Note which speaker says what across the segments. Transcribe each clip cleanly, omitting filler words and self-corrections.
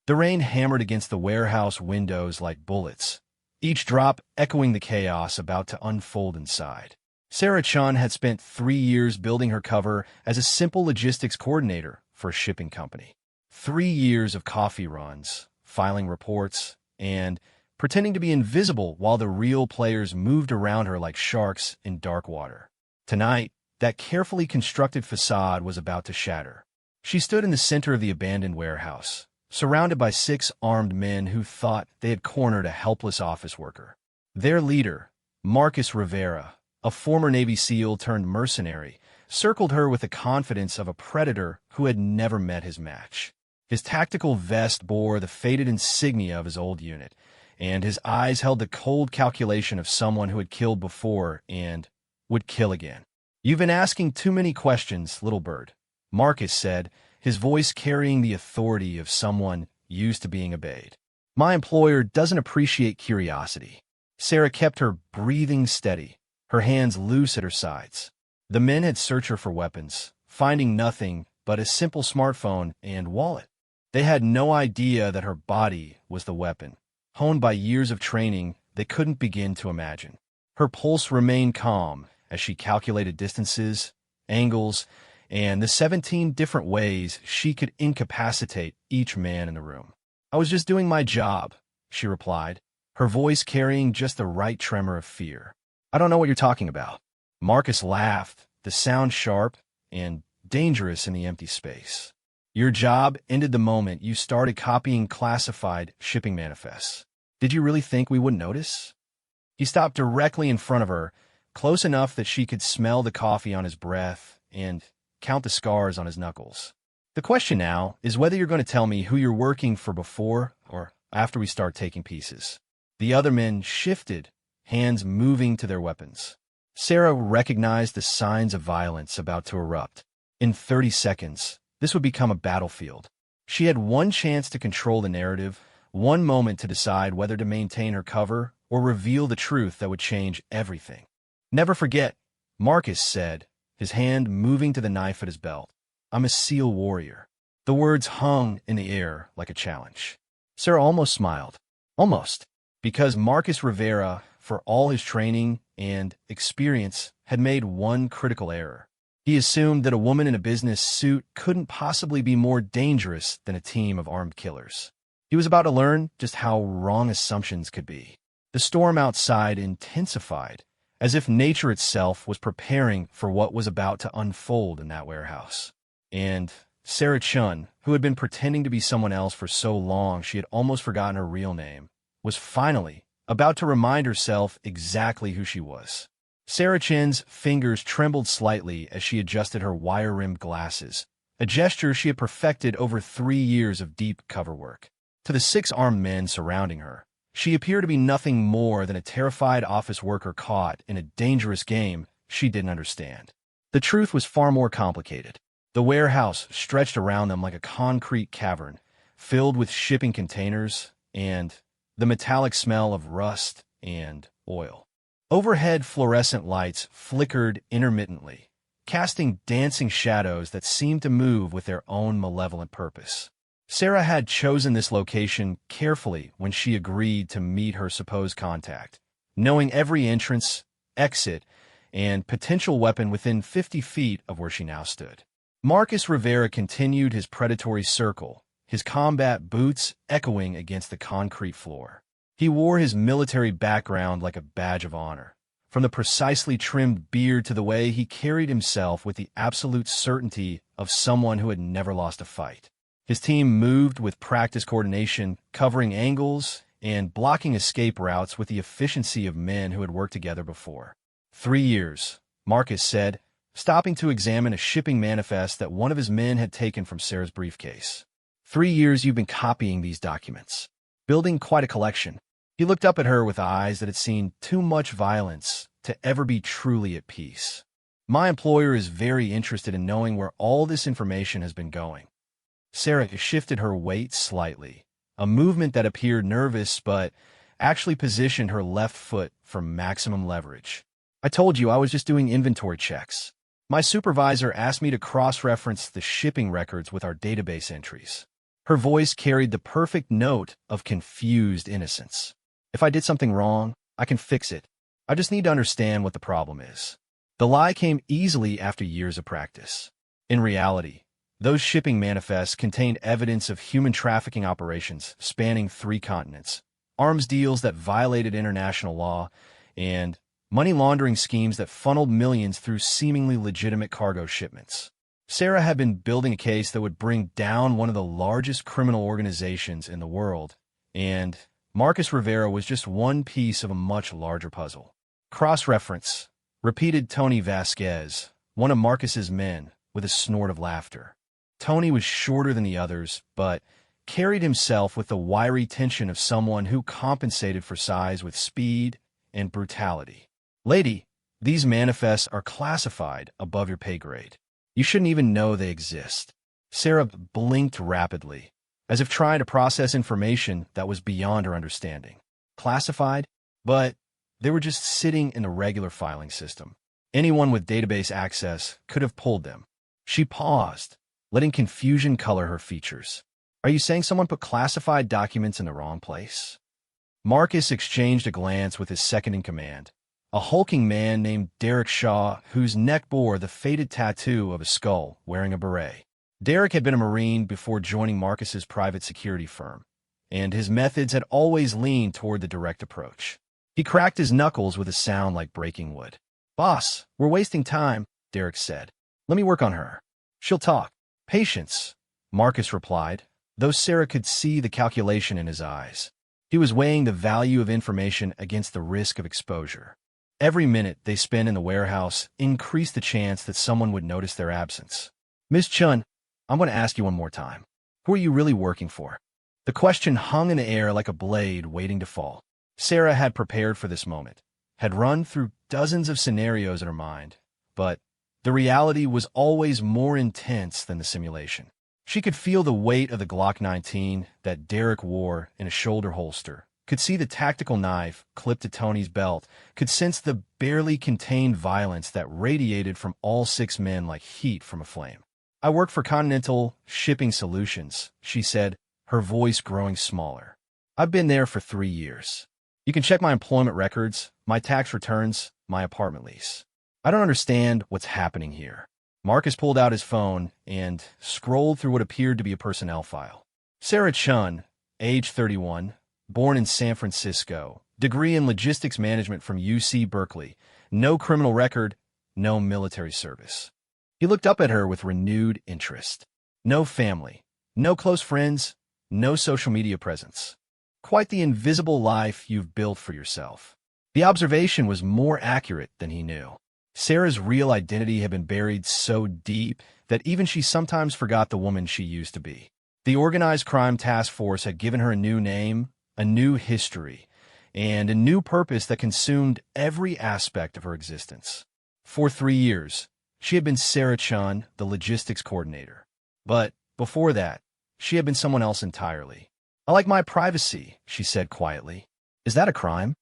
Speaker 1: The rain hammered against the warehouse windows like bullets, each drop echoing the chaos about to unfold inside. Sarah Chun had spent 3 years building her cover as a simple logistics coordinator for a shipping company. 3 years of coffee runs, filing reports, and pretending to be invisible while the real players moved around her like sharks in dark water. Tonight, that carefully constructed facade was about to shatter. She stood in the center of the abandoned warehouse, surrounded by 6 armed men who thought they had cornered a helpless office worker. Their leader, Marcus Rivera, a former Navy SEAL turned mercenary, circled her with the confidence of a predator who had never met his match. His tactical vest bore the faded insignia of his old unit, and his eyes held the cold calculation of someone who had killed before and would kill again. "You've been asking too many questions, little bird," Marcus said, his voice carrying the authority of someone used to being obeyed. "My employer doesn't appreciate curiosity." Sarah kept her breathing steady, her hands loose at her sides. The men had searched her for weapons, finding nothing but a simple smartphone and wallet. They had no idea that her body was the weapon, honed by years of training they couldn't begin to imagine. Her pulse remained calm as she calculated distances, angles, and the 17 different ways she could incapacitate each man in the room. "I was just doing my job," she replied, her voice carrying just the right tremor of fear. "I don't know what you're talking about." Marcus laughed, the sound sharp and dangerous in the empty space. "Your job ended the moment you started copying classified shipping manifests. Did you really think we wouldn't notice?" He stopped directly in front of her, close enough that she could smell the coffee on his breath and count the scars on his knuckles. "The question now is whether you're going to tell me who you're working for before or after we start taking pieces." The other men shifted, hands moving to their weapons. Sarah recognized the signs of violence about to erupt. In 30 seconds, this would become a battlefield. She had one chance to control the narrative, one moment to decide whether to maintain her cover or reveal the truth that would change everything. "Never forget," Marcus said, his hand moving to the knife at his belt. "I'm a SEAL warrior." The words hung in the air like a challenge. Sarah almost smiled. Almost. Because Marcus Rivera, for all his training and experience, had made one critical error. He assumed that a woman in a business suit couldn't possibly be more dangerous than a team of armed killers. He was about to learn just how wrong assumptions could be. The storm outside intensified, as if nature itself was preparing for what was about to unfold in that warehouse. And Sarah Chun, who had been pretending to be someone else for so long she had almost forgotten her real name, was finally about to remind herself exactly who she was. Sarah Chun's fingers trembled slightly as she adjusted her wire-rimmed glasses, a gesture she had perfected over 3 years of deep cover work. To the 6 armed men surrounding her, she appeared to be nothing more than a terrified office worker caught in a dangerous game she didn't understand. The truth was far more complicated. The warehouse stretched around them like a concrete cavern, filled with shipping containers and the metallic smell of rust and oil. Overhead fluorescent lights flickered intermittently, casting dancing shadows that seemed to move with their own malevolent purpose. Sarah had chosen this location carefully when she agreed to meet her supposed contact, knowing every entrance, exit, and potential weapon within 50 feet of where she now stood. Marcus Rivera continued his predatory circle, his combat boots echoing against the concrete floor. He wore his military background like a badge of honor, from the precisely trimmed beard to the way he carried himself with the absolute certainty of someone who had never lost a fight. His team moved with practiced coordination, covering angles and blocking escape routes with the efficiency of men who had worked together before. 3 years, Marcus said, stopping to examine a shipping manifest that one of his men had taken from Sarah's briefcase. 3 years you've been copying these documents, building quite a collection. He looked up at her with eyes that had seen too much violence to ever be truly at peace. My employer is very interested in knowing where all this information has been going. Sarah shifted her weight slightly, a movement that appeared nervous but actually positioned her left foot for maximum leverage. I told you I was just doing inventory checks. My supervisor asked me to cross-reference the shipping records with our database entries. Her voice carried the perfect note of confused innocence. If I did something wrong, I can fix it. I just need to understand what the problem is. The lie came easily after years of practice. In reality, those shipping manifests contained evidence of human trafficking operations spanning 3 continents, arms deals that violated international law, and money laundering schemes that funneled millions through seemingly legitimate cargo shipments. Sarah had been building a case that would bring down one of the largest criminal organizations in the world, and Marcus Rivera was just one piece of a much larger puzzle. Cross-reference, repeated Tony Vasquez, one of Marcus's men, with a snort of laughter. Tony was shorter than the others, but carried himself with the wiry tension of someone who compensated for size with speed and brutality. Lady, these manifests are classified above your pay grade. You shouldn't even know they exist. Sarah blinked rapidly, as if trying to process information that was beyond her understanding. Classified? But they were just sitting in a regular filing system. Anyone with database access could have pulled them. She paused, letting confusion color her features. Are you saying someone put classified documents in the wrong place? Marcus exchanged a glance with his second-in-command, a hulking man named Derek Shaw, whose neck bore the faded tattoo of a skull wearing a beret. Derek had been a Marine before joining Marcus's private security firm, and his methods had always leaned toward the direct approach. He cracked his knuckles with a sound like breaking wood. Boss, we're wasting time, Derek said. Let me work on her. She'll talk. Patience, Marcus replied, though Sarah could see the calculation in his eyes. He was weighing the value of information against the risk of exposure. Every minute they spent in the warehouse increased the chance that someone would notice their absence. Miss Chun, I'm going to ask you one more time. Who are you really working for? The question hung in the air like a blade waiting to fall. Sarah had prepared for this moment, had run through dozens of scenarios in her mind, but the reality was always more intense than the simulation. She could feel the weight of the Glock 19 that Derek wore in a shoulder holster, could see the tactical knife clipped to Tony's belt, could sense the barely contained violence that radiated from all 6 men like heat from a flame. I work for Continental Shipping Solutions, she said, her voice growing smaller. I've been there for 3 years. You can check my employment records, my tax returns, my apartment lease. I don't understand what's happening here. Marcus pulled out his phone and scrolled through what appeared to be a personnel file. Sarah Chun, age 31, born in San Francisco, degree in logistics management from UC Berkeley, no criminal record, no military service. He looked up at her with renewed interest. No family, no close friends, no social media presence. Quite the invisible life you've built for yourself. The observation was more accurate than he knew. Sarah's real identity had been buried so deep that even she sometimes forgot the woman she used to be. The Organized Crime Task Force had given her a new name, a new history, and a new purpose that consumed every aspect of her existence. For 3 years, she had been Sarah Chun, the logistics coordinator. But before that, she had been someone else entirely. I like my privacy, she said quietly. Is that a crime?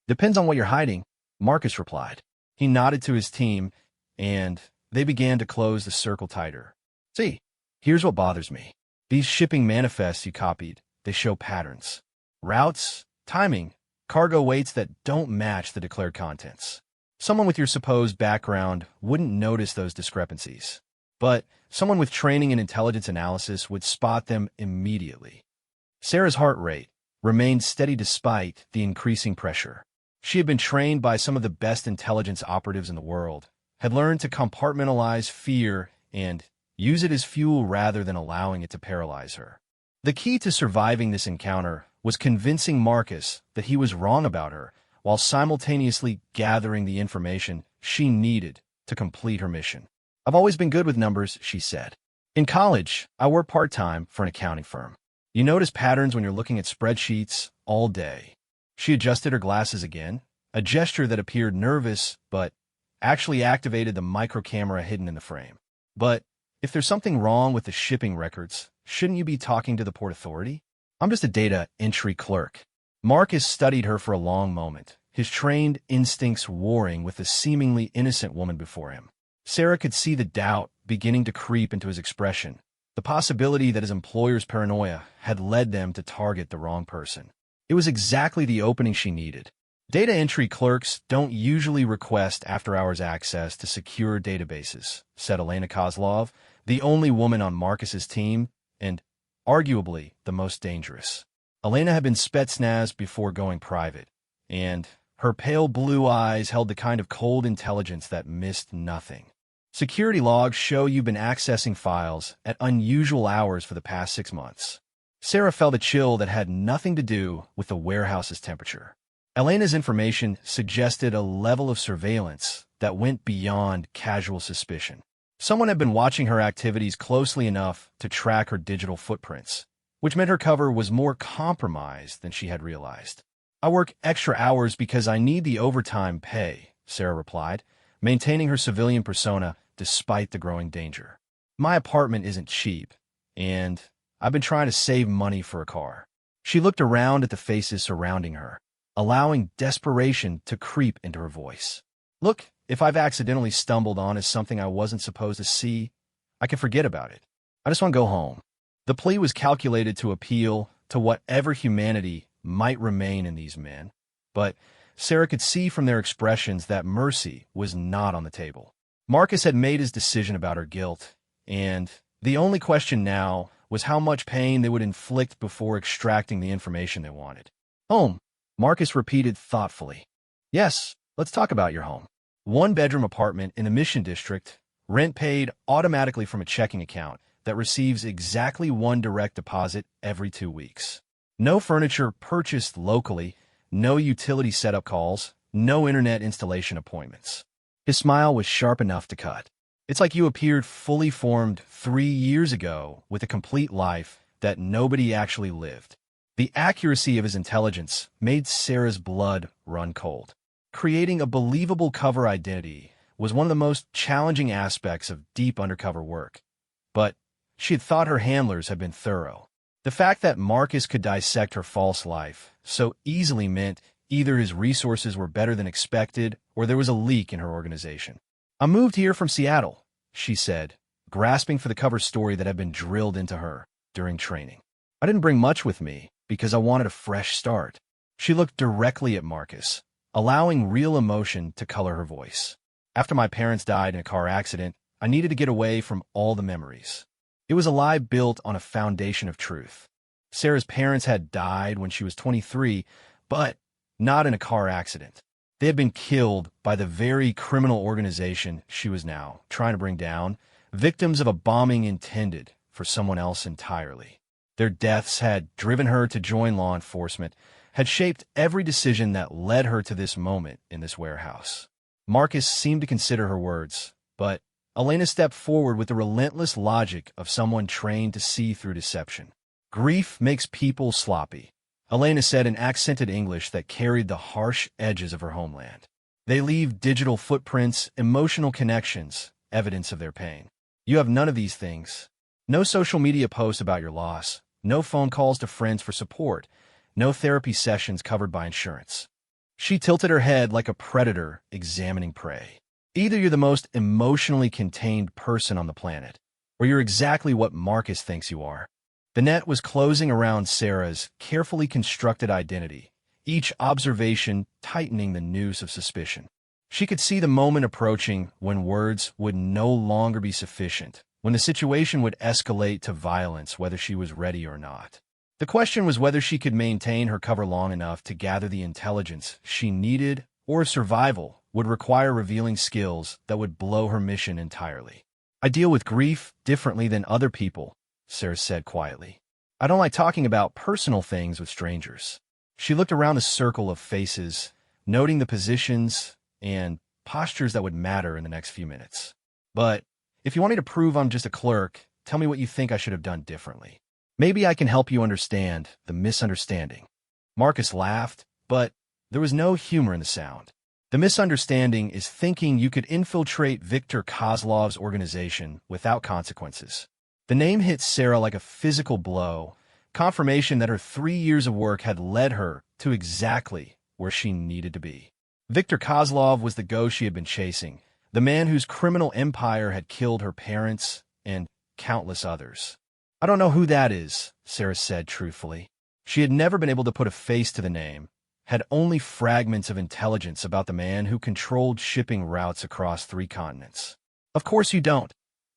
Speaker 1: Depends on what you're hiding, Marcus replied. He nodded to his team, and they began to close the circle tighter. See, here's what bothers me. These shipping manifests you copied, they show patterns. Routes, timing, cargo weights that don't match the declared contents. Someone with your supposed background wouldn't notice those discrepancies, but someone with training in intelligence analysis would spot them immediately. Sarah's heart rate remained steady despite the increasing pressure. She had been trained by some of the best intelligence operatives in the world, had learned to compartmentalize fear and use it as fuel rather than allowing it to paralyze her. The key to surviving this encounter was convincing Marcus that he was wrong about her, while simultaneously gathering the information she needed to complete her mission. I've always been good with numbers, she said. In college, I worked part-time for an accounting firm. You notice patterns when you're looking at spreadsheets all day. She adjusted her glasses again, a gesture that appeared nervous but actually activated the micro camera hidden in the frame. But if there's something wrong with the shipping records, shouldn't you be talking to the Port Authority? I'm just a data entry clerk. Marcus studied her for a long moment, his trained instincts warring with the seemingly innocent woman before him. Sarah could see the doubt beginning to creep into his expression, The possibility that his employer's paranoia had led them to target the wrong person. It was exactly the opening she needed. Data entry clerks don't usually request after-hours access to secure databases, said Elena Kozlov, the only woman on Marcus's team, and arguably the most dangerous. Elena had been Spetsnaz before going private, and her pale blue eyes held the kind of cold intelligence that missed nothing. Security logs show you've been accessing files at unusual hours for the past 6 months. Sarah felt a chill that had nothing to do with the warehouse's temperature. Elena's information suggested a level of surveillance that went beyond casual suspicion. Someone had been watching her activities closely enough to track her digital footprints, which meant her cover was more compromised than she had realized. "I work extra hours because I need the overtime pay," Sarah replied, maintaining her civilian persona despite the growing danger. "My apartment isn't cheap, and I've been trying to save money for a car." She looked around at the faces surrounding her, allowing desperation to creep into her voice. "Look, if I've accidentally stumbled on something I wasn't supposed to see, I can forget about it. I just want to go home." The plea was calculated to appeal to whatever humanity might remain in these men, but Sarah could see from their expressions that mercy was not on the table. Marcus had made his decision about her guilt, and the only question now was how much pain they would inflict before extracting the information they wanted. "Home," Marcus repeated thoughtfully. "Yes, let's talk about your home. 1-bedroom apartment in the Mission District, rent paid automatically from a checking account that receives exactly 1 direct deposit every 2 weeks. No furniture purchased locally, no utility setup calls, no internet installation appointments." His smile was sharp enough to cut. "It's like you appeared fully formed 3 years ago with a complete life that nobody actually lived." The accuracy of his intelligence made Sarah's blood run cold. Creating a believable cover identity was one of the most challenging aspects of deep undercover work, but she had thought her handlers had been thorough. The fact that Marcus could dissect her false life so easily meant either his resources were better than expected or there was a leak in her organization. "I moved here from Seattle," she said, grasping for the cover story that had been drilled into her during training. "I didn't bring much with me because I wanted a fresh start." She looked directly at Marcus, allowing real emotion to color her voice. "After my parents died in a car accident, I needed to get away from all the memories." It was a lie built on a foundation of truth. Sarah's parents had died when she was 23, but not in a car accident. They had been killed by the very criminal organization she was now trying to bring down, victims of a bombing intended for someone else entirely. Their deaths had driven her to join law enforcement, had shaped every decision that led her to this moment in this warehouse. Marcus seemed to consider her words, but Elena stepped forward with the relentless logic of someone trained to see through deception. "Grief makes people sloppy," Elena said in accented English that carried the harsh edges of her homeland. "They leave digital footprints, emotional connections, evidence of their pain. You have none of these things. No social media posts about your loss, no phone calls to friends for support, no therapy sessions covered by insurance." She tilted her head like a predator examining prey. "Either you're the most emotionally contained person on the planet, or you're exactly what Marcus thinks you are." The net was closing around Sarah's carefully constructed identity, each observation tightening the noose of suspicion. She could see the moment approaching when words would no longer be sufficient, when the situation would escalate to violence whether she was ready or not. The question was whether she could maintain her cover long enough to gather the intelligence she needed, or survival would require revealing skills that would blow her mission entirely. "I deal with grief differently than other people," Sarah said quietly. "I don't like talking about personal things with strangers." She looked around the circle of faces, noting the positions and postures that would matter in the next few minutes. "But if you want me to prove I'm just a clerk, tell me what you think I should have done differently. Maybe I can help you understand the misunderstanding." Marcus laughed, but there was no humor in the sound. "The misunderstanding is thinking you could infiltrate Viktor Kozlov's organization without consequences." The name hit Sarah like a physical blow, confirmation that her 3 years of work had led her to exactly where she needed to be. Viktor Kozlov was the ghost she had been chasing, the man whose criminal empire had killed her parents and countless others. I don't know who that is, Sarah said truthfully. She had never been able to put a face to the name, had only fragments of intelligence about the man who controlled shipping routes across 3 continents. Of course you don't,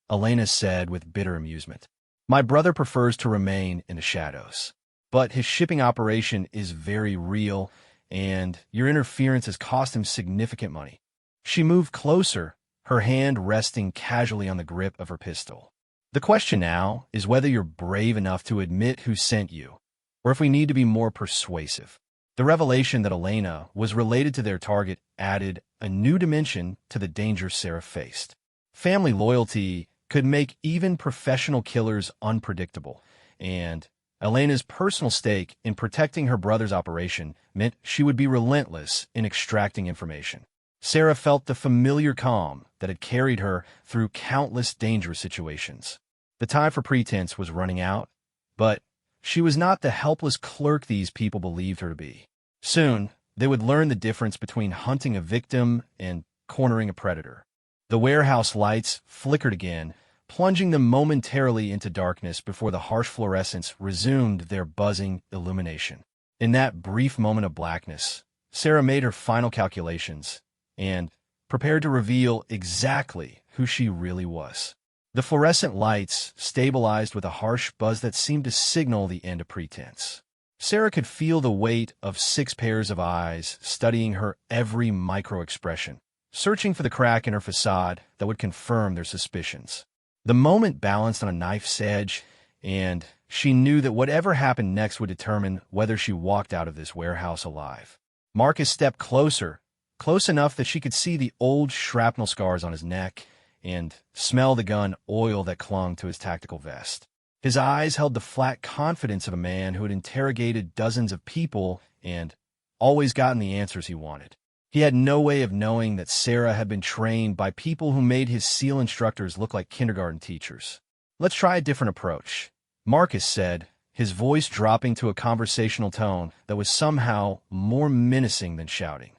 Speaker 1: Elena said with bitter amusement. My brother prefers to remain in the shadows. But his shipping operation is very real, and your interference has cost him significant money. She moved closer, her hand resting casually on the grip of her pistol. The question now is whether you're brave enough to admit who sent you, or if we need to be more persuasive. The revelation that Elena was related to their target added a new dimension to the danger Sarah faced. Family loyalty could make even professional killers unpredictable, and Elena's personal stake in protecting her brother's operation meant she would be relentless in extracting information. Sarah felt the familiar calm that had carried her through countless dangerous situations. The time for pretense was running out, but she was not the helpless clerk these people believed her to be. Soon, they would learn the difference between hunting a victim and cornering a predator. The warehouse lights flickered again, plunging them momentarily into darkness before the harsh fluorescents resumed their buzzing illumination. In that brief moment of blackness, Sarah made her final calculations and prepared to reveal exactly who she really was. The fluorescent lights stabilized with a harsh buzz that seemed to signal the end of pretense. Sarah could feel the weight of 6 pairs of eyes studying her every micro-expression, searching for the crack in her facade that would confirm their suspicions. The moment balanced on a knife's edge, and she knew that whatever happened next would determine whether she walked out of this warehouse alive. Marcus stepped closer, close enough that she could see the old shrapnel scars on his neck and smell the gun oil that clung to his tactical vest. His eyes held the flat confidence of a man who had interrogated dozens of people and always gotten the answers he wanted. He had no way of knowing that Sarah had been trained by people who made his SEAL instructors look like kindergarten teachers. Let's try a different approach, Marcus said, his voice dropping to a conversational tone that was somehow more menacing than shouting.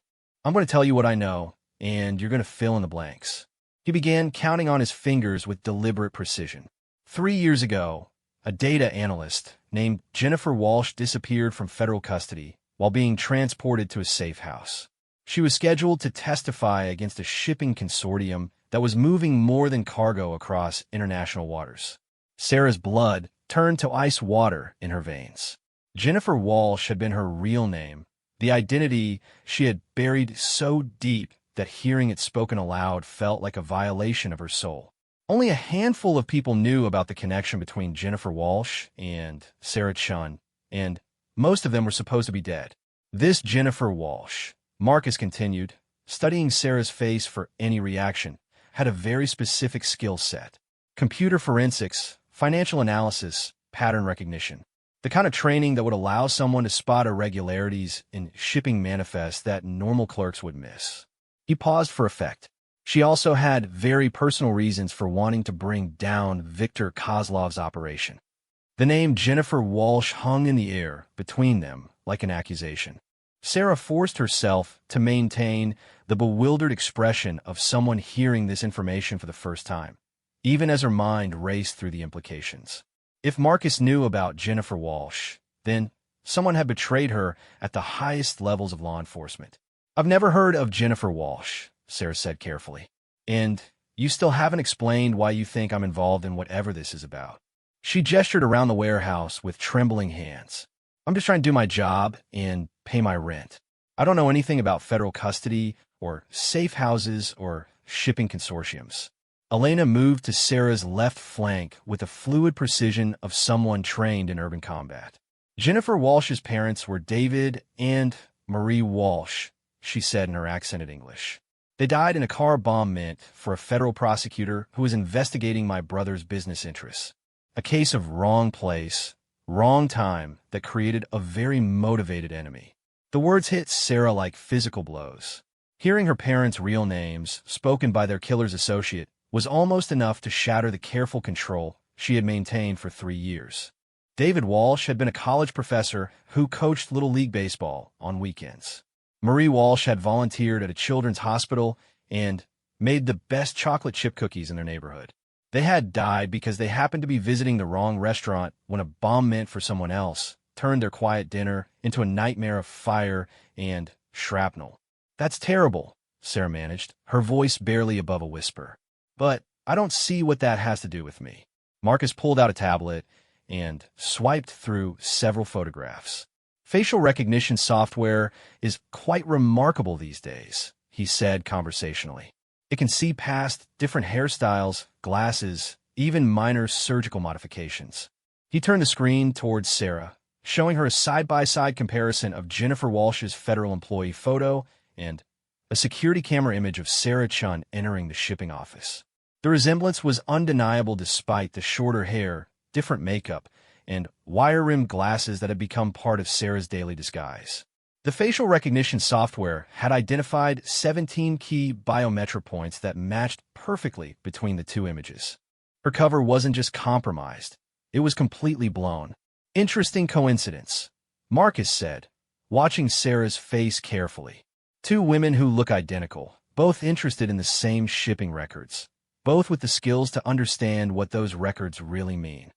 Speaker 1: I'm going to tell you what I know, and you're going to fill in the blanks. He began counting on his fingers with deliberate precision. 3 years ago, a data analyst named Jennifer Walsh disappeared from federal custody while being transported to a safe house. She was scheduled to testify against a shipping consortium that was moving more than cargo across international waters. Sarah's blood turned to ice water in her veins. Jennifer Walsh had been her real name, the identity she had buried so deep that hearing it spoken aloud felt like a violation of her soul. Only a handful of people knew about the connection between Jennifer Walsh and Sarah Chun, and most of them were supposed to be dead. This Jennifer Walsh, Marcus continued, studying Sarah's face for any reaction, had a very specific skill set. Computer forensics, financial analysis, pattern recognition. The kind of training that would allow someone to spot irregularities in shipping manifests that normal clerks would miss. He paused for effect. She also had very personal reasons for wanting to bring down Viktor Kozlov's operation. The name Jennifer Walsh hung in the air between them like an accusation. Sarah forced herself to maintain the bewildered expression of someone hearing this information for the first time, even as her mind raced through the implications. If Marcus knew about Jennifer Walsh, then someone had betrayed her at the highest levels of law enforcement. I've never heard of Jennifer Walsh, Sarah said carefully. And you still haven't explained why you think I'm involved in whatever this is about. She gestured around the warehouse with trembling hands. I'm just trying to do my job and pay my rent. I don't know anything about federal custody or safe houses or shipping consortiums. Elena moved to Sarah's left flank with the fluid precision of someone trained in urban combat. Jennifer Walsh's parents were David and Marie Walsh, she said in her accented English. They died in a car bomb meant for a federal prosecutor who was investigating my brother's business interests. A case of wrong place, wrong time that created a very motivated enemy. The words hit Sarah like physical blows. Hearing her parents' real names, spoken by their killer's associate, was almost enough to shatter the careful control she had maintained for 3 years. David Walsh had been a college professor who coached Little League Baseball on weekends. Marie Walsh had volunteered at a children's hospital and made the best chocolate chip cookies in their neighborhood. They had died because they happened to be visiting the wrong restaurant when a bomb meant for someone else turned their quiet dinner into a nightmare of fire and shrapnel. That's terrible, Sarah managed, her voice barely above a whisper. But I don't see what that has to do with me. Marcus pulled out a tablet and swiped through several photographs. Facial recognition software is quite remarkable these days, he said conversationally. It can see past different hairstyles, glasses, even minor surgical modifications. He turned the screen towards Sarah, showing her a side-by-side comparison of Jennifer Walsh's federal employee photo and a security camera image of Sarah Chun entering the shipping office. The resemblance was undeniable despite the shorter hair, different makeup, and wire-rimmed glasses that had become part of Sarah's daily disguise. The facial recognition software had identified 17 key biometric points that matched perfectly between the two images. Her cover wasn't just compromised, it was completely blown. Interesting coincidence, Marcus said, watching Sarah's face carefully. Two women who look identical, both interested in the same shipping records, both with the skills to understand what those records really mean.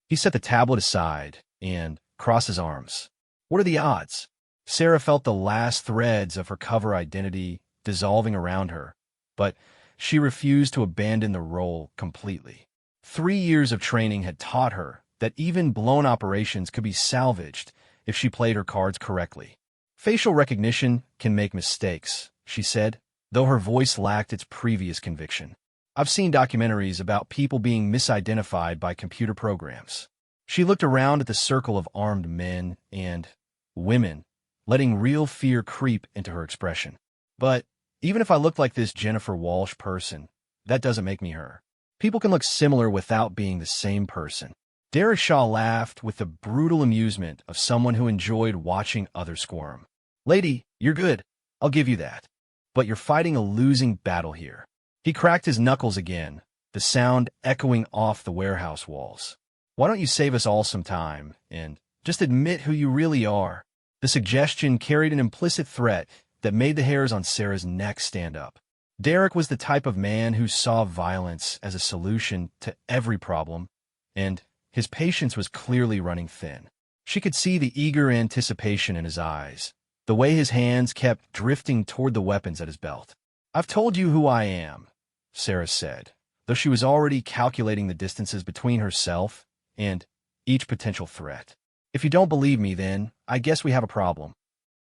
Speaker 1: He set the tablet aside and crossed his arms. What are the odds? Sarah felt the last threads of her cover identity dissolving around her, but she refused to abandon the role completely. 3 years of training had taught her that even blown operations could be salvaged if she played her cards correctly. Facial recognition can make mistakes, she said, though her voice lacked its previous conviction. I've seen documentaries about people being misidentified by computer programs. She looked around at the circle of armed men and women, letting real fear creep into her expression. But even if I look like this Jennifer Walsh person, that doesn't make me her. People can look similar without being the same person. Derek Shaw laughed with the brutal amusement of someone who enjoyed watching others squirm. Lady, you're good. I'll give you that. But you're fighting a losing battle here. He cracked his knuckles again, the sound echoing off the warehouse walls. Why don't you save us all some time and just admit who you really are? The suggestion carried an implicit threat that made the hairs on Sarah's neck stand up. Derek was the type of man who saw violence as a solution to every problem, and his patience was clearly running thin. She could see the eager anticipation in his eyes, the way his hands kept drifting toward the weapons at his belt. I've told you who I am, Sarah said, though she was already calculating the distances between herself and each potential threat. If you don't believe me, then I guess we have a problem.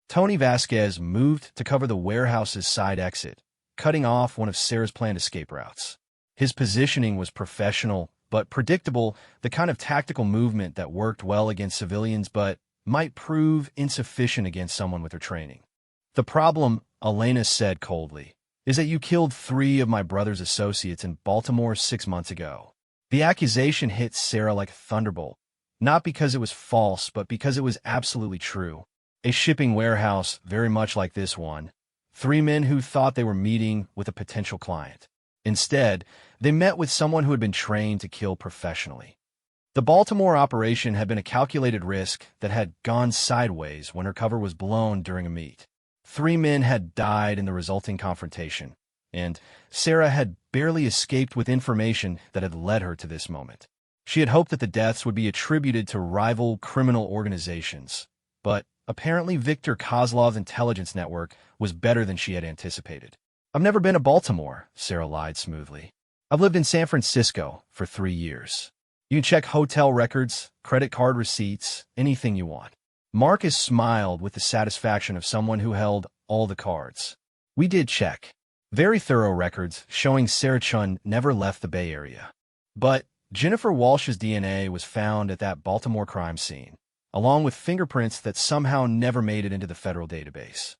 Speaker 1: Tony Vasquez moved to cover the warehouse's side exit, cutting off one of Sarah's planned escape routes. His positioning was professional but predictable, the kind of tactical movement that worked well against civilians but might prove insufficient against someone with her training. The problem, Elena said coldly, is that you killed 3 of my brother's associates in Baltimore 6 months ago. The accusation hit Sarah like a thunderbolt, not because it was false, but because it was absolutely true. A shipping warehouse very much like this one, 3 men who thought they were meeting with a potential client. Instead, they met with someone who had been trained to kill professionally. The Baltimore operation had been a calculated risk that had gone sideways when her cover was blown during a meet. 3 men had died in the resulting confrontation, and Sarah had barely escaped with information that had led her to this moment. She had hoped that the deaths would be attributed to rival criminal organizations, but apparently Victor Kozlov's intelligence network was better than she had anticipated. I've never been to Baltimore, Sarah lied smoothly. I've lived in San Francisco for 3 years. You can check hotel records, credit card receipts, anything you want. Marcus smiled with the satisfaction of someone who held all the cards. We did check. Very thorough records showing Sarah Chun never left the Bay Area. But Jennifer Walsh's DNA was found at that Baltimore crime scene, along with fingerprints that somehow never made it into the federal database.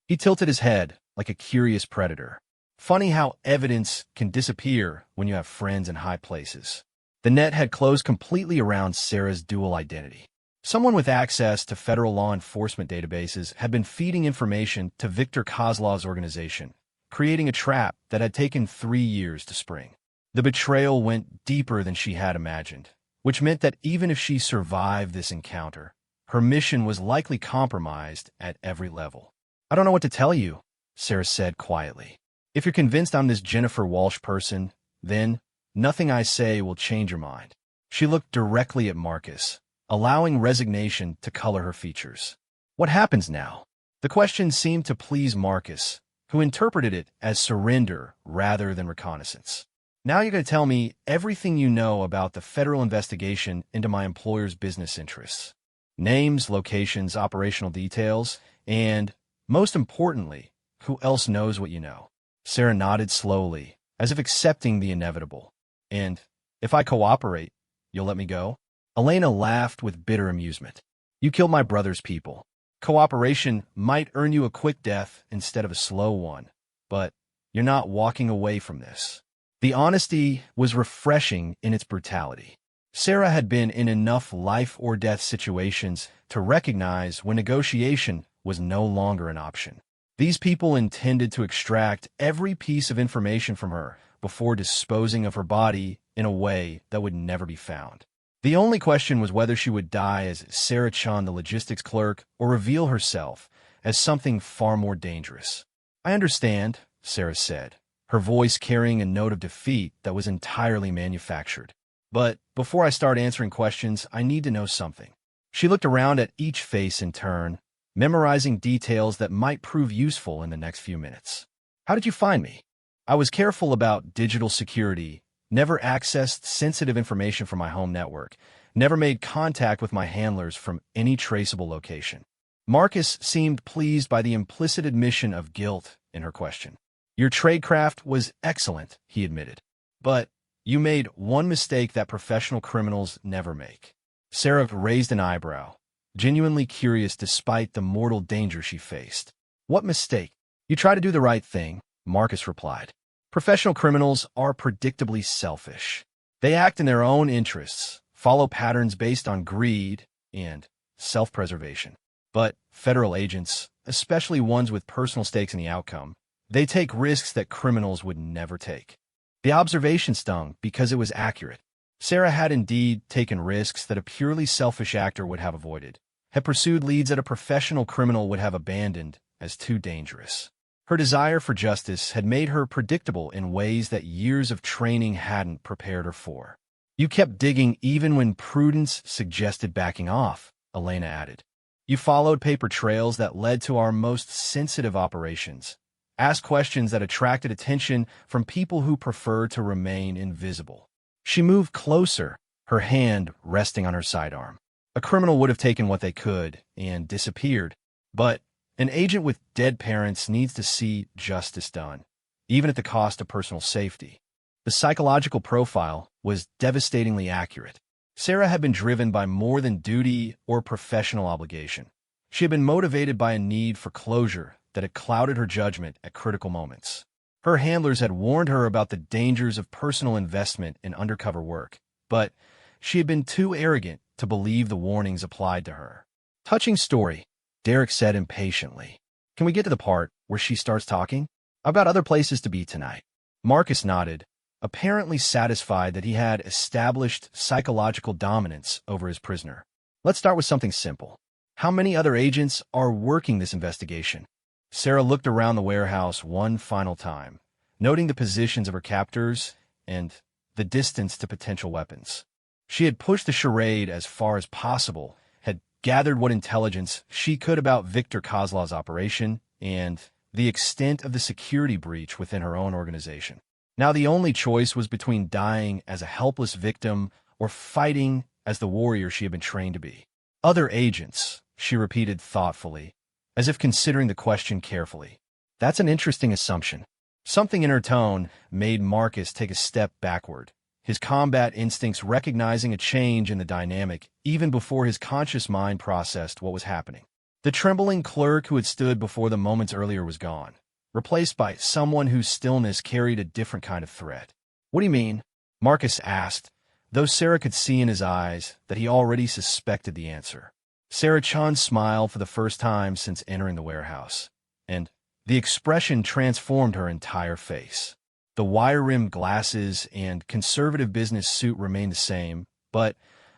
Speaker 1: He tilted his head like a curious predator. Funny how evidence can disappear when you have friends in high places. The net had closed completely around Sarah's dual identity. Someone with access to federal law enforcement databases had been feeding information to Victor Kozlov's organization, creating a trap that had taken 3 years to spring. The betrayal went deeper than she had imagined, which meant that even if she survived this encounter, her mission was likely compromised at every level. I don't know what to tell you, Sarah said quietly. If you're convinced I'm this Jennifer Walsh person, then Nothing I say will change your mind. She looked directly at Marcus, allowing resignation to color her features. What happens now? The question seemed to please Marcus, who interpreted it as surrender rather than reconnaissance. Now you're going to tell me everything you know about the federal investigation into my employer's business interests. Names, locations, operational details, and, most importantly, who else knows what you know? Sarah nodded slowly, as if accepting the inevitable. And, if I cooperate, you'll let me go? Elena laughed with bitter amusement. You killed my brother's people. Cooperation might earn you a quick death instead of a slow one, but you're not walking away from this. The honesty was refreshing in its brutality. Sarah had been in enough life-or-death situations to recognize when negotiation was no longer an option. These people intended to extract every piece of information from her before disposing of her body in a way that would never be found. The only question was whether she would die as Sarah Chan, the logistics clerk, or reveal herself as something far more dangerous. I understand, Sarah said, her voice carrying a note of defeat that was entirely manufactured. But before I start answering questions, I need to know something. She looked around at each face in turn, memorizing details that might prove useful in the next few minutes. How did you find me? I was careful about digital security, never accessed sensitive information from my home network, never made contact with my handlers from any traceable location. Marcus seemed pleased by the implicit admission of guilt in her question. Your tradecraft was excellent, he admitted. But you made one mistake that professional criminals never make. Sarah raised an eyebrow, genuinely curious despite the mortal danger she faced. What mistake? You try to do the right thing, Marcus replied. Professional criminals are predictably selfish. They act in their own interests, follow patterns based on greed and self-preservation. But federal agents, especially ones with personal stakes in the outcome, they take risks that criminals would never take. The observation stung because it was accurate. Sarah had indeed taken risks that a purely selfish actor would have avoided, had pursued leads that a professional criminal would have abandoned as too dangerous. Her desire for justice had made her predictable in ways that years of training hadn't prepared her for. You kept digging even when prudence suggested backing off, Elena added. You followed paper trails that led to our most sensitive operations, asked questions that attracted attention from people who prefer to remain invisible. She moved closer, her hand resting on her sidearm. A criminal would have taken what they could and disappeared, but an agent with dead parents needs to see justice done, even at the cost of personal safety. The psychological profile was devastatingly accurate. Sarah had been driven by more than duty or professional obligation. She had been motivated by a need for closure that had clouded her judgment at critical moments. Her handlers had warned her about the dangers of personal investment in undercover work, but she had been too arrogant to believe the warnings applied to her. Touching story, Derek said impatiently. Can we get to the part where she starts talking? I've got other places to be tonight. Marcus nodded, apparently satisfied that he had established psychological dominance over his prisoner. Let's start with something simple. How many other agents are working this investigation? Sarah looked around the warehouse one final time, noting the positions of her captors and the distance to potential weapons. She had pushed the charade as far as possible, had gathered what intelligence she could about Viktor Kozlov's operation and the extent of the security breach within her own organization. Now the only choice was between dying as a helpless victim or fighting as the warrior she had been trained to be. Other agents, she repeated thoughtfully, as if considering the question carefully. That's an interesting assumption. Something in her tone made Marcus take a step backward, his combat instincts recognizing a change in the dynamic even before his conscious mind processed what was happening. The trembling clerk who had stood before them moments earlier was gone, replaced by someone whose stillness carried a different kind of threat. What do you mean? Marcus asked, though Sarah could see in his eyes that he already suspected the answer. Sarah Chan smiled for the first time since entering the warehouse, and the expression transformed her entire face. The wire-rimmed glasses and conservative business suit remained the same, but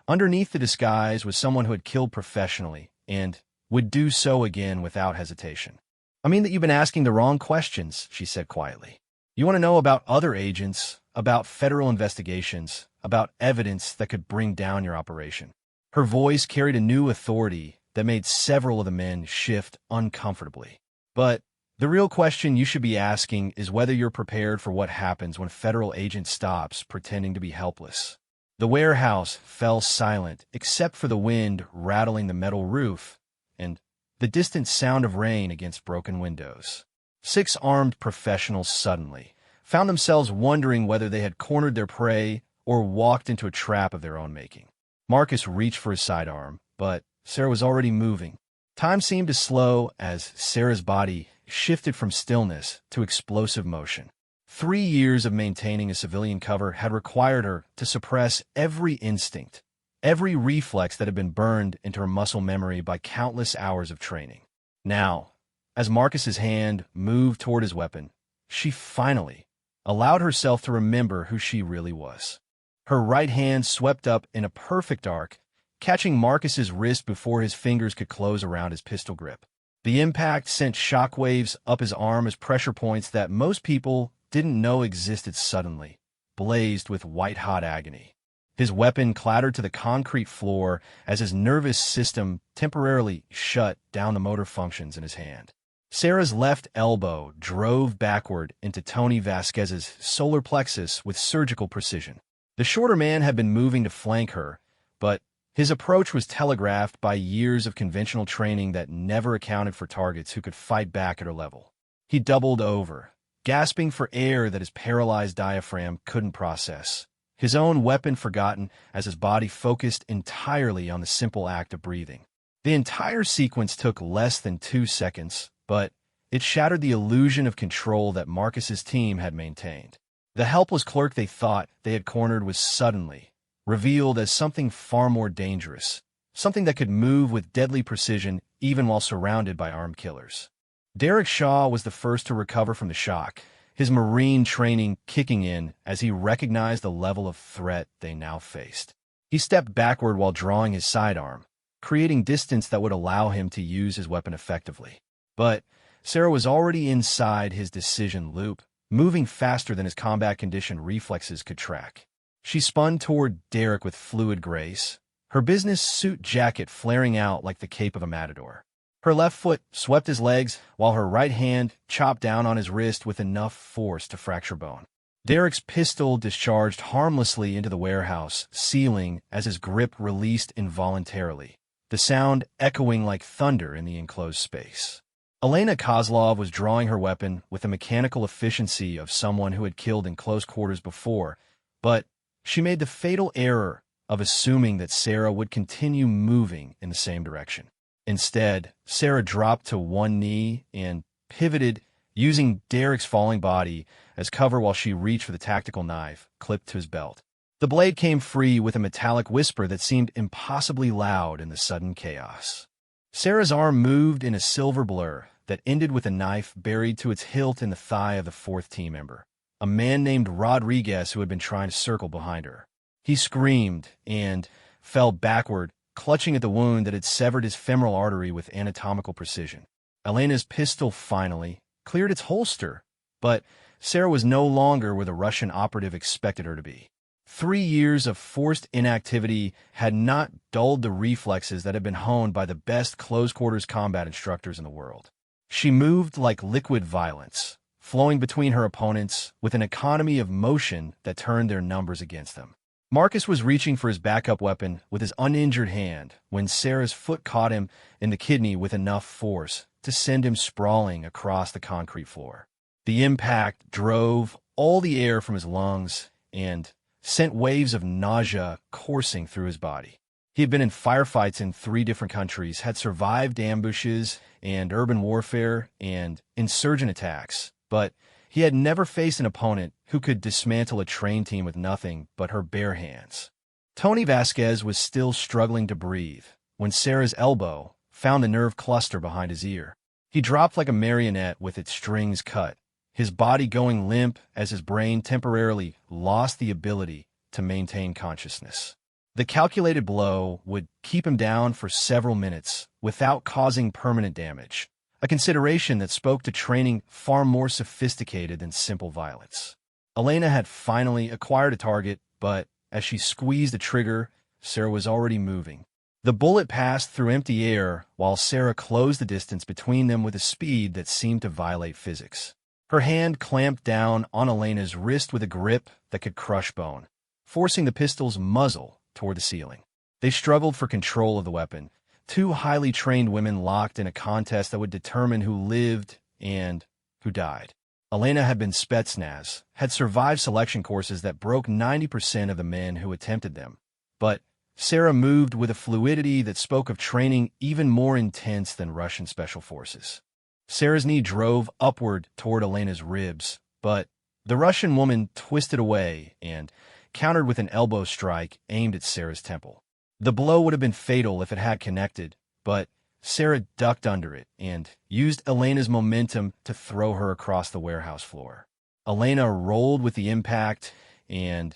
Speaker 1: underneath the disguise was someone who had killed professionally and would do so again without hesitation. I mean that you've been asking the wrong questions, she said quietly. You want to know about other agents, about federal investigations, about evidence that could bring down your operation. Her voice carried a new authority that made several of the men shift uncomfortably. But the real question you should be asking is whether you're prepared for what happens when a federal agent stops pretending to be helpless. The warehouse fell silent except for the wind rattling the metal roof and the distant sound of rain against broken windows. 6 armed professionals suddenly found themselves wondering whether they had cornered their prey or walked into a trap of their own making. Marcus reached for his sidearm, but Sarah was already moving. Time seemed to slow as Sarah's body shifted from stillness to explosive motion. 3 years of maintaining a civilian cover had required her to suppress every instinct, every reflex that had been burned into her muscle memory by countless hours of training. Now, as Marcus's hand moved toward his weapon, she finally allowed herself to remember who she really was. Her right hand swept up in a perfect arc, catching Marcus's wrist before his fingers could close around his pistol grip. The impact sent shockwaves up his arm as pressure points that most people didn't know existed suddenly blazed with white-hot agony. His weapon clattered to the concrete floor as his nervous system temporarily shut down the motor functions in his hand. Sarah's left elbow drove backward into Tony Vasquez's solar plexus with surgical precision. The shorter man had been moving to flank her, but his approach was telegraphed by years of conventional training that never accounted for targets who could fight back at her level. He doubled over, gasping for air that his paralyzed diaphragm couldn't process, his own weapon forgotten as his body focused entirely on the simple act of breathing. The entire sequence took less than 2 seconds, but it shattered the illusion of control that Marcus's team had maintained. The helpless clerk they thought they had cornered was suddenly revealed as something far more dangerous, something that could move with deadly precision even while surrounded by armed killers. Derek Shaw was the first to recover from the shock, his Marine training kicking in as he recognized the level of threat they now faced. He stepped backward while drawing his sidearm, creating distance that would allow him to use his weapon effectively. But Sarah was already inside his decision loop, moving faster than his combat-conditioned reflexes could track. She spun toward Derek with fluid grace, her business suit jacket flaring out like the cape of a matador. Her left foot swept his legs, while her right hand chopped down on his wrist with enough force to fracture bone. Derek's pistol discharged harmlessly into the warehouse ceiling as his grip released involuntarily, the sound echoing like thunder in the enclosed space. Elena Kozlov was drawing her weapon with the mechanical efficiency of someone who had killed in close quarters before, but she made the fatal error of assuming that Sarah would continue moving in the same direction. Instead, Sarah dropped to one knee and pivoted, using Derek's falling body as cover while she reached for the tactical knife clipped to his belt. The blade came free with a metallic whisper that seemed impossibly loud in the sudden chaos. Sarah's arm moved in a silver blur that ended with a knife buried to its hilt in the thigh of the 4th team member, a man named Rodriguez who had been trying to circle behind her. He screamed and fell backward, clutching at the wound that had severed his femoral artery with anatomical precision. Elena's pistol finally cleared its holster, but Sarah was no longer where the Russian operative expected her to be. 3 years of forced inactivity had not dulled the reflexes that had been honed by the best close-quarters combat instructors in the world. She moved like liquid violence, flowing between her opponents with an economy of motion that turned their numbers against them. Marcus was reaching for his backup weapon with his uninjured hand when Sarah's foot caught him in the kidney with enough force to send him sprawling across the concrete floor. The impact drove all the air from his lungs and sent waves of nausea coursing through his body. He had been in firefights in 3 different countries, had survived ambushes and urban warfare and insurgent attacks, but he had never faced an opponent who could dismantle a train team with nothing but her bare hands. Tony Vasquez was still struggling to breathe when Sarah's elbow found the nerve cluster behind his ear. He dropped like a marionette with its strings cut, his body going limp as his brain temporarily lost the ability to maintain consciousness. The calculated blow would keep him down for several minutes without causing permanent damage, a consideration that spoke to training far more sophisticated than simple violence. Elena had finally acquired a target, but as she squeezed the trigger, Sarah was already moving. The bullet passed through empty air while Sarah closed the distance between them with a speed that seemed to violate physics. Her hand clamped down on Elena's wrist with a grip that could crush bone, forcing the pistol's muzzle toward the ceiling. They struggled for control of the weapon, two highly trained women locked in a contest that would determine who lived and who died. Elena had been Spetsnaz, had survived selection courses that broke 90% of the men who attempted them. But Sarah moved with a fluidity that spoke of training even more intense than Russian special forces. Sarah's knee drove upward toward Elena's ribs, but the Russian woman twisted away and countered with an elbow strike aimed at Sarah's temple. The blow would have been fatal if it had connected, but Sarah ducked under it and used Elena's momentum to throw her across the warehouse floor. Elena rolled with the impact and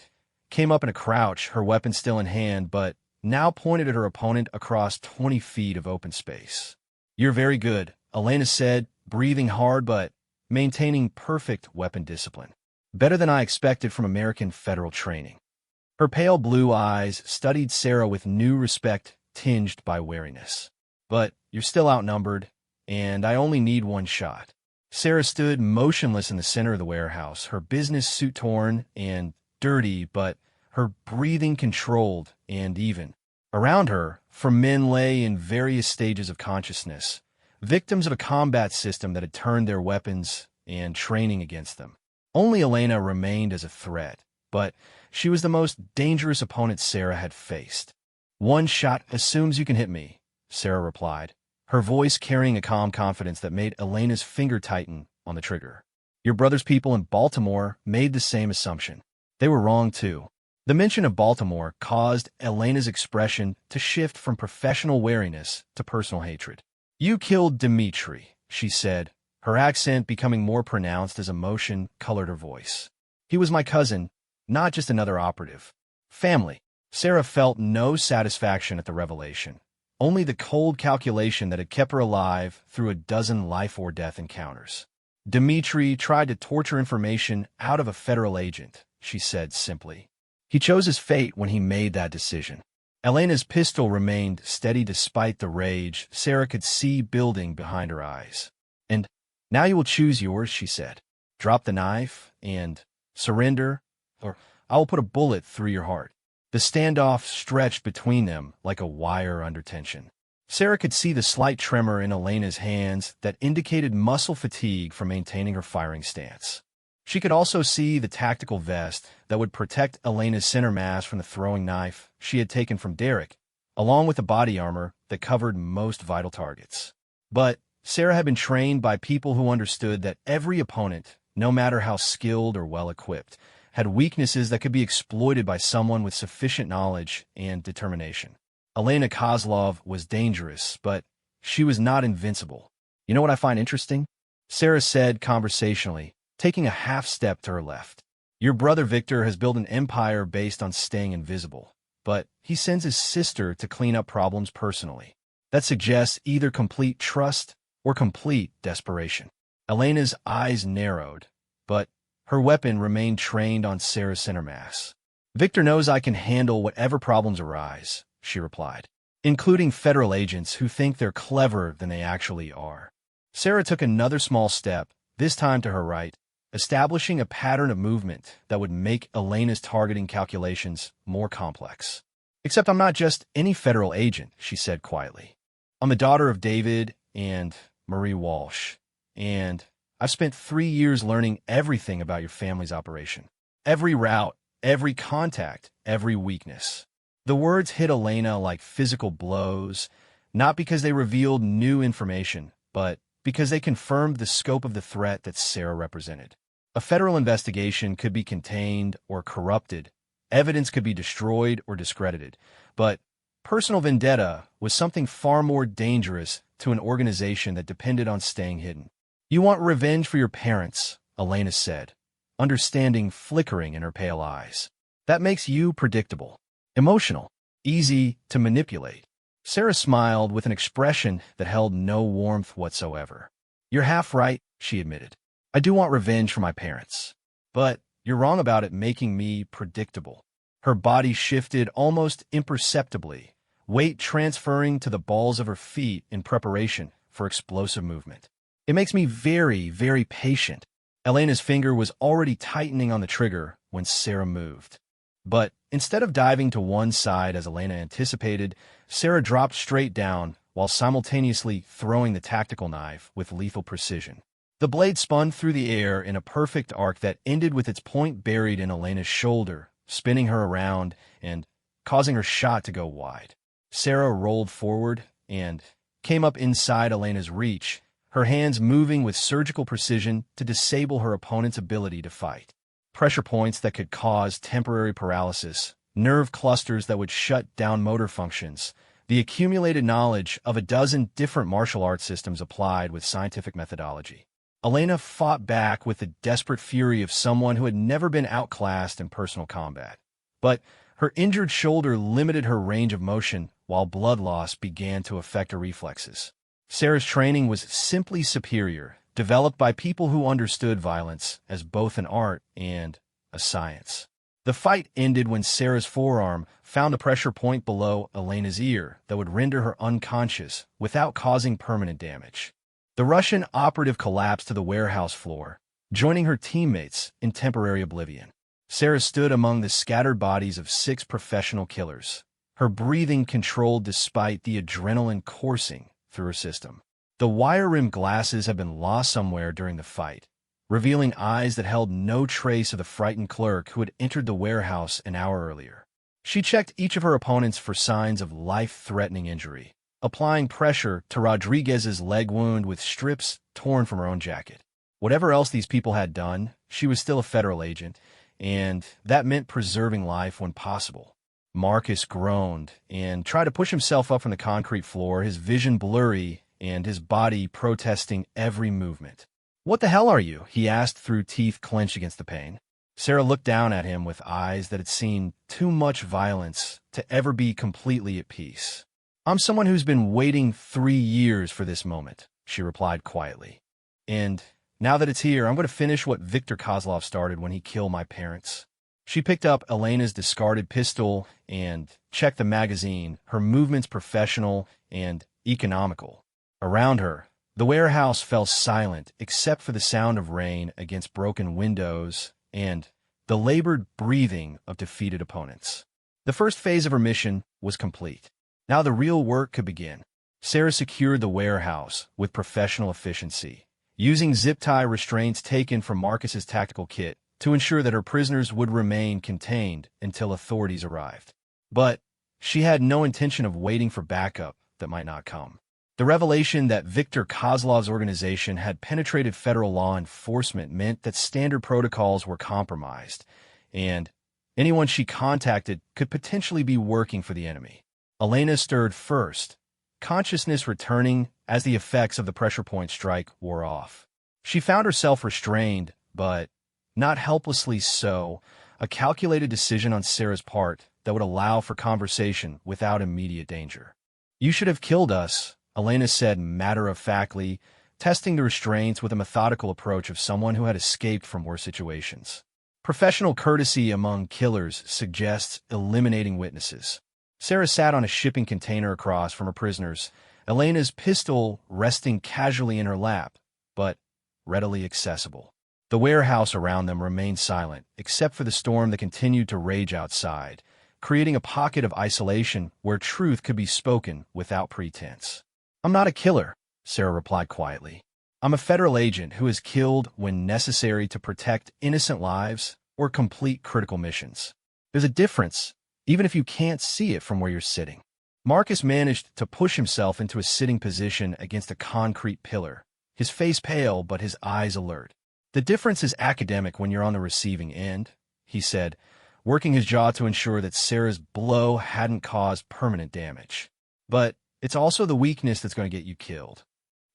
Speaker 1: came up in a crouch, her weapon still in hand, but now pointed at her opponent across 20 feet of open space. "You're very good," Elena said, breathing hard but maintaining perfect weapon discipline. "Better than I expected from American federal training." Her pale blue eyes studied Sarah with new respect tinged by wariness. "But you're still outnumbered, and I only need one shot." Sarah stood motionless in the center of the warehouse, her business suit torn and dirty, but her breathing controlled and even. Around her, men lay in various stages of consciousness, victims of a combat system that had turned their weapons and training against them. Only Elena remained as a threat, but she was the most dangerous opponent Sarah had faced. "One shot assumes you can hit me," Sarah replied, her voice carrying a calm confidence that made Elena's finger tighten on the trigger. "Your brother's people in Baltimore made the same assumption. They were wrong, too." The mention of Baltimore caused Elena's expression to shift from professional wariness to personal hatred. "You killed Dmitri," she said, her accent becoming more pronounced as emotion colored her voice. "He was my cousin, not just another operative. Family." Sarah felt no satisfaction at the revelation, only the cold calculation that had kept her alive through a dozen life-or-death encounters. "Dmitri tried to torture information out of a federal agent," she said simply. "He chose his fate when he made that decision." Elena's pistol remained steady despite the rage Sarah could see building behind her eyes. "And now you will choose yours," she said. "Drop the knife and surrender, or I will put a bullet through your heart." The standoff stretched between them like a wire under tension. Sarah could see the slight tremor in Elena's hands that indicated muscle fatigue from maintaining her firing stance. She could also see the tactical vest that would protect Elena's center mass from the throwing knife she had taken from Derek, along with the body armor that covered most vital targets. But Sarah had been trained by people who understood that every opponent, no matter how skilled or well-equipped, had weaknesses that could be exploited by someone with sufficient knowledge and determination. Elena Kozlov was dangerous, but she was not invincible. "You know what I find interesting?" Sarah said conversationally, taking a half step to her left. "Your brother Victor has built an empire based on staying invisible, but he sends his sister to clean up problems personally. That suggests either complete trust or complete desperation." Elena's eyes narrowed, but her weapon remained trained on Sarah's center mass. "Victor knows I can handle whatever problems arise," she replied, "including federal agents who think they're cleverer than they actually are." Sarah took another small step, this time to her right, establishing a pattern of movement that would make Elena's targeting calculations more complex. "Except I'm not just any federal agent," she said quietly. "I'm the daughter of David and Marie Walsh, and I've spent 3 years learning everything about your family's operation. Every route, every contact, every weakness." The words hit Elena like physical blows, not because they revealed new information, but because they confirmed the scope of the threat that Sarah represented. A federal investigation could be contained or corrupted, evidence could be destroyed or discredited, but personal vendetta was something far more dangerous to an organization that depended on staying hidden. "You want revenge for your parents," Elena said, understanding flickering in her pale eyes. "That makes you predictable, emotional, easy to manipulate." Sarah smiled with an expression that held no warmth whatsoever. "You're half right," she admitted. "I do want revenge for my parents. But You're wrong about it making me predictable. Her body shifted almost imperceptibly, weight transferring to the balls of her feet in preparation for explosive movement. It makes me very, very patient. Elena's finger was already tightening on the trigger when Sarah moved. But instead of diving to one side as Elena anticipated, Sarah dropped straight down while simultaneously throwing the tactical knife with lethal precision. The blade spun through the air in a perfect arc that ended with its point buried in Elena's shoulder, spinning her around and causing her shot to go wide. Sarah rolled forward and came up inside Elena's reach, her hands moving with surgical precision to disable her opponent's ability to fight. Pressure points that could cause temporary paralysis, nerve clusters that would shut down motor functions, the accumulated knowledge of a dozen different martial arts systems applied with scientific methodology. Elena fought back with the desperate fury of someone who had never been outclassed in personal combat. But her injured shoulder limited her range of motion while blood loss began to affect her reflexes. Sarah's training was simply superior, developed by people who understood violence as both an art and a science. The fight ended when Sarah's forearm found a pressure point below Elena's ear that would render her unconscious without causing permanent damage. The Russian operative collapsed to the warehouse floor, joining her teammates in temporary oblivion. Sarah stood among the scattered bodies of 6 professional killers, her breathing controlled despite the adrenaline coursing through her system. The wire-rimmed glasses had been lost somewhere during the fight, revealing eyes that held no trace of the frightened clerk who had entered the warehouse an hour earlier. She checked each of her opponents for signs of life-threatening injury, applying pressure to Rodriguez's leg wound with strips torn from her own jacket. Whatever else these people had done, she was still a federal agent, and that meant preserving life when possible. Marcus groaned and tried to push himself up from the concrete floor, his vision blurry and his body protesting every movement. "What the hell are you?" he asked through teeth clenched against the pain. Sarah looked down at him with eyes that had seen too much violence to ever be completely at peace. "I'm someone who's been waiting 3 years for this moment," she replied quietly. "And now that it's here, I'm going to finish what Viktor Kozlov started when he killed my parents." She picked up Elena's discarded pistol and checked the magazine, her movements professional and economical. Around her, the warehouse fell silent except for the sound of rain against broken windows and the labored breathing of defeated opponents. The first phase of her mission was complete. Now the real work could begin. Sarah secured the warehouse with professional efficiency, using zip-tie restraints taken from Marcus's tactical kit to ensure that her prisoners would remain contained until authorities arrived. But she had no intention of waiting for backup that might not come. The revelation that Viktor Kozlov's organization had penetrated federal law enforcement meant that standard protocols were compromised, and anyone she contacted could potentially be working for the enemy. Elena stirred first, consciousness returning as the effects of the pressure point strike wore off. She found herself restrained, but not helplessly so, a calculated decision on Sarah's part that would allow for conversation without immediate danger. "You should have killed us," Elena said matter-of-factly, testing the restraints with a methodical approach of someone who had escaped from worse situations. Professional courtesy among killers suggests eliminating witnesses. Sarah sat on a shipping container across from her prisoners, Elena's pistol resting casually in her lap, but readily accessible. The warehouse around them remained silent, except for the storm that continued to rage outside, creating a pocket of isolation where truth could be spoken without pretense. "I'm not a killer," Sarah replied quietly. "I'm a federal agent who is killed when necessary to protect innocent lives or complete critical missions. There's a difference, even if you can't see it from where you're sitting." Marcus managed to push himself into a sitting position against a concrete pillar, his face pale but his eyes alert. "The difference is academic when you're on the receiving end," he said, working his jaw to ensure that Sarah's blow hadn't caused permanent damage. "But it's also the weakness that's going to get you killed."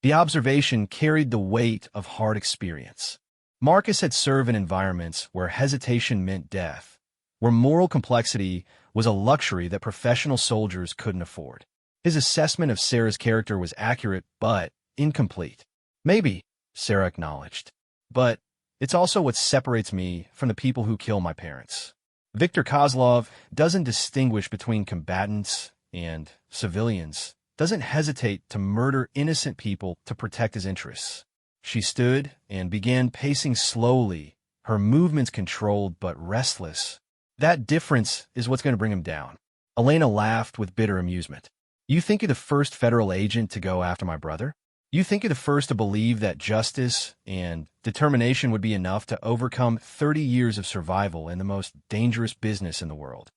Speaker 1: The observation carried the weight of hard experience. Marcus had served in environments where hesitation meant death, where moral complexity was a luxury that professional soldiers couldn't afford. His assessment of Sarah's character was accurate but incomplete. "Maybe," Sarah acknowledged. "But It's also what separates me from the people who kill my parents. Viktor Kozlov doesn't distinguish between combatants and civilians, doesn't hesitate to murder innocent people to protect his interests. She stood and began pacing slowly, her movements controlled but restless. That difference is what's going to bring him down. Elena laughed with bitter amusement. You think you're the first federal agent to go after my brother? You think you're the first to believe that justice and determination would be enough to overcome 30 years of survival in the most dangerous business in the world?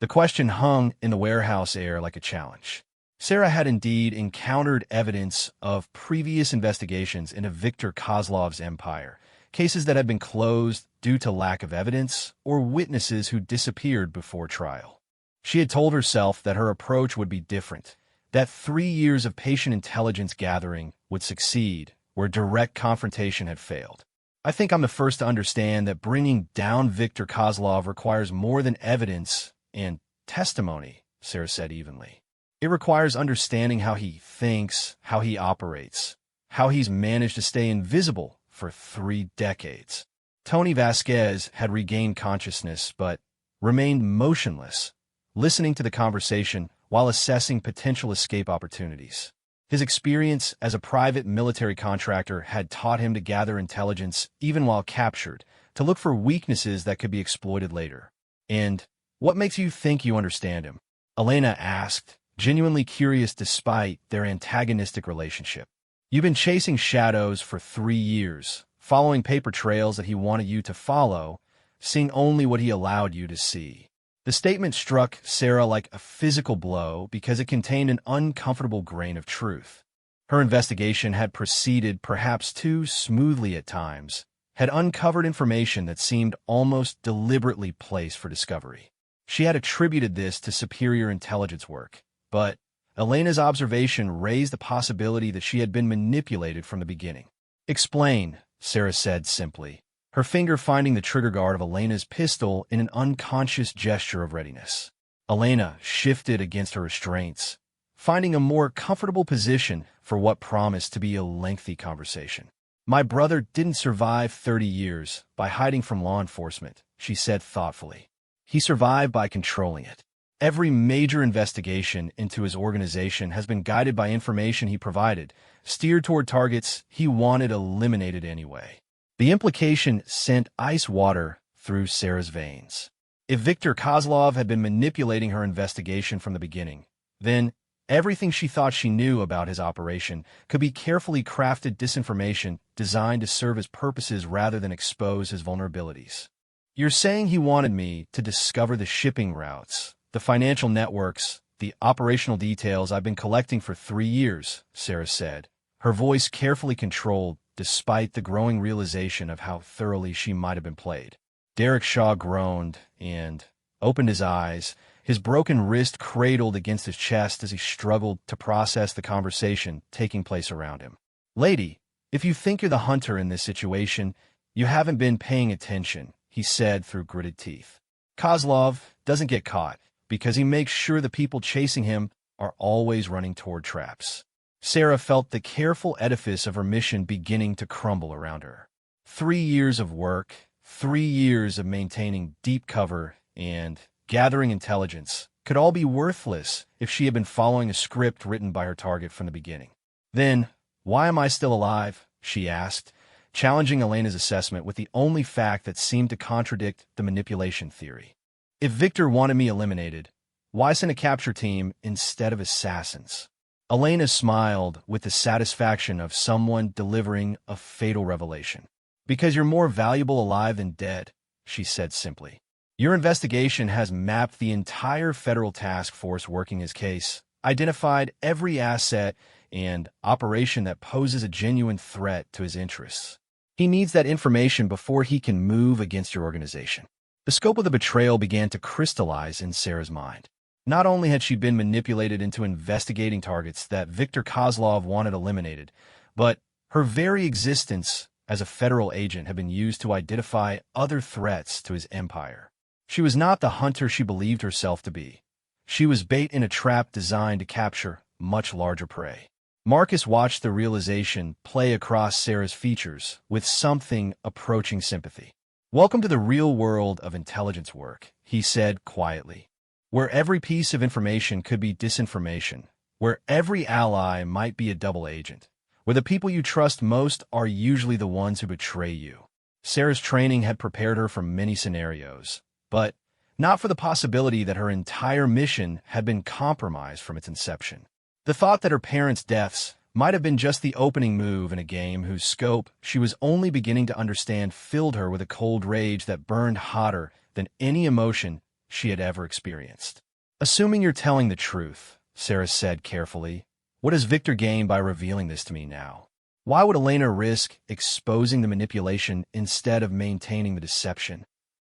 Speaker 1: The question hung in the warehouse air like a challenge. Sarah had indeed encountered evidence of previous investigations into Viktor Kozlov's empire, cases that had been closed due to lack of evidence or witnesses who disappeared before trial. She had told herself that her approach would be different, that 3 years of patient intelligence gathering would succeed where direct confrontation had failed. I think I'm the first to understand that bringing down Viktor Kozlov requires more than evidence and testimony, Sarah said evenly. It requires understanding how he thinks, how he operates, how he's managed to stay invisible for 3 decades. Tony Vasquez had regained consciousness but remained motionless, listening to the conversation while assessing potential escape opportunities. His experience as a private military contractor had taught him to gather intelligence even while captured, to look for weaknesses that could be exploited later. And what makes you think you understand him? Elena asked, genuinely curious despite their antagonistic relationship. You've been chasing shadows for 3 years, following paper trails that he wanted you to follow, seeing only what he allowed you to see. The statement struck Sarah like a physical blow because it contained an uncomfortable grain of truth. Her investigation had proceeded perhaps too smoothly at times, had uncovered information that seemed almost deliberately placed for discovery. She had attributed this to superior intelligence work, but Elena's observation raised the possibility that she had been manipulated from the beginning. Explain, Sarah said simply, her finger finding the trigger guard of Elena's pistol in an unconscious gesture of readiness. Elena shifted against her restraints, finding a more comfortable position for what promised to be a lengthy conversation. My brother didn't survive 30 years by hiding from law enforcement, she said thoughtfully. He survived by controlling it. Every major investigation into his organization has been guided by information he provided, steered toward targets he wanted eliminated anyway. The implication sent ice water through Sarah's veins. If Viktor Kozlov had been manipulating her investigation from the beginning, then everything she thought she knew about his operation could be carefully crafted disinformation designed to serve his purposes rather than expose his vulnerabilities. You're saying he wanted me to discover the shipping routes, the financial networks, the operational details I've been collecting for 3 years, Sarah said, her voice carefully controlled despite the growing realization of how thoroughly she might have been played. Derek Shaw groaned and opened his eyes, his broken wrist cradled against his chest as he struggled to process the conversation taking place around him. Lady, if you think you're the hunter in this situation, you haven't been paying attention, he said through gritted teeth. Kozlov doesn't get caught because he makes sure the people chasing him are always running toward traps. Sarah felt the careful edifice of her mission beginning to crumble around her. 3 years of work, 3 years of maintaining deep cover and gathering intelligence could all be worthless if she had been following a script written by her target from the beginning. Then, why am I still alive? She asked, challenging Elena's assessment with the only fact that seemed to contradict the manipulation theory. If Viktor wanted me eliminated, why send a capture team instead of assassins? Elena smiled with the satisfaction of someone delivering a fatal revelation. Because you're more valuable alive than dead, she said simply. Your investigation has mapped the entire federal task force working his case, identified every asset and operation that poses a genuine threat to his interests. He needs that information before he can move against your organization. The scope of the betrayal began to crystallize in Sarah's mind. Not only had she been manipulated into investigating targets that Viktor Kozlov wanted eliminated, but her very existence as a federal agent had been used to identify other threats to his empire. She was not the hunter she believed herself to be. She was bait in a trap designed to capture much larger prey. Marcus watched the realization play across Sarah's features with something approaching sympathy. "Welcome to the real world of intelligence work," he said quietly, "where every piece of information could be disinformation, where every ally might be a double agent, where the people you trust most are usually the ones who betray you." Sarah's training had prepared her for many scenarios, but not for the possibility that her entire mission had been compromised from its inception. The thought that her parents' deaths might have been just the opening move in a game whose scope she was only beginning to understand filled her with a cold rage that burned hotter than any emotion she had ever experienced. "Assuming you're telling the truth," Sarah said carefully, "what does Victor gain by revealing this to me now? Why would Elena risk exposing the manipulation instead of maintaining the deception?"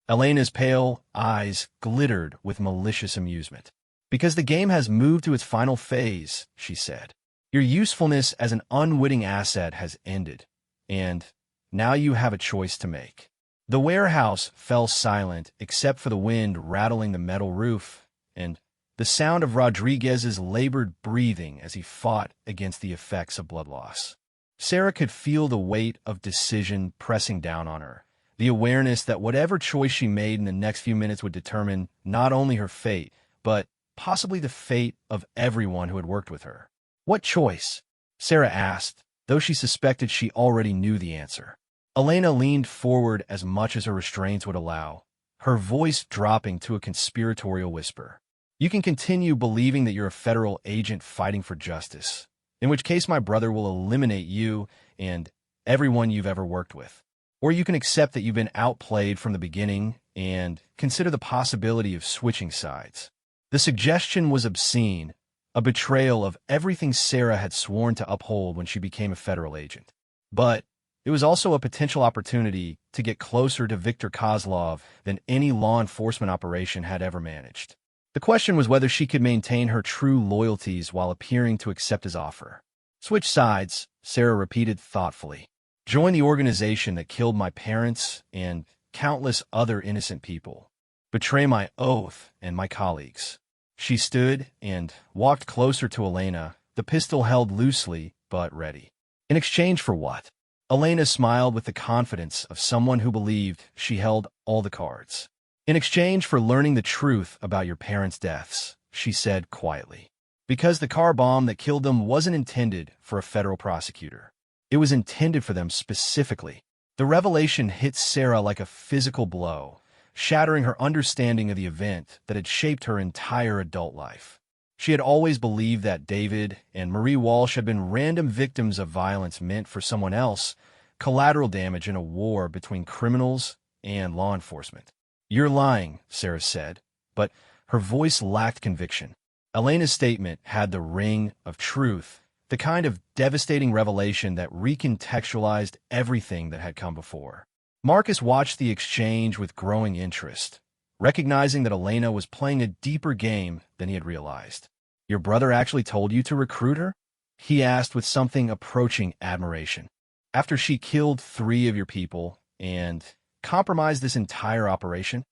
Speaker 1: Elena's pale eyes glittered with malicious amusement. "Because the game has moved to its final phase," she said. "Your usefulness as an unwitting asset has ended, and now you have a choice to make." The warehouse fell silent except for the wind rattling the metal roof and the sound of Rodriguez's labored breathing as he fought against the effects of blood loss. Sarah could feel the weight of decision pressing down on her, the awareness that whatever choice she made in the next few minutes would determine not only her fate, but possibly the fate of everyone who had worked with her. "What choice?" Sarah asked, though she suspected she already knew the answer. Elena leaned forward as much as her restraints would allow, her voice dropping to a conspiratorial whisper. "You can continue believing that you're a federal agent fighting for justice, in which case my brother will eliminate you and everyone you've ever worked with. Or you can accept that you've been outplayed from the beginning and consider the possibility of switching sides." The suggestion was obscene, a betrayal of everything Sarah had sworn to uphold when she became a federal agent. But it was also a potential opportunity to get closer to Viktor Kozlov than any law enforcement operation had ever managed. The question was whether she could maintain her true loyalties while appearing to accept his offer. "Switch sides," Sarah repeated thoughtfully. "Join the organization that killed my parents and countless other innocent people. Betray my oath and my colleagues." She stood and walked closer to Elena, the pistol held loosely but ready. "In exchange for what?" Elena smiled with the confidence of someone who believed she held all the cards. "In exchange for learning the truth about your parents' deaths," she said quietly. "Because the car bomb that killed them wasn't intended for a federal prosecutor. It was intended for them specifically." The revelation hit Sarah like a physical blow, shattering her understanding of the event that had shaped her entire adult life. She had always believed that David and Marie Walsh had been random victims of violence meant for someone else, collateral damage in a war between criminals and law enforcement. "You're lying," Sarah said, but her voice lacked conviction. Elena's statement had the ring of truth, the kind of devastating revelation that recontextualized everything that had come before. Marcus watched the exchange with growing interest, recognizing that Elena was playing a deeper game than he had realized. "Your brother actually told you to recruit her?" he asked with something approaching admiration. "After she killed 3 of your people and compromised this entire operation?"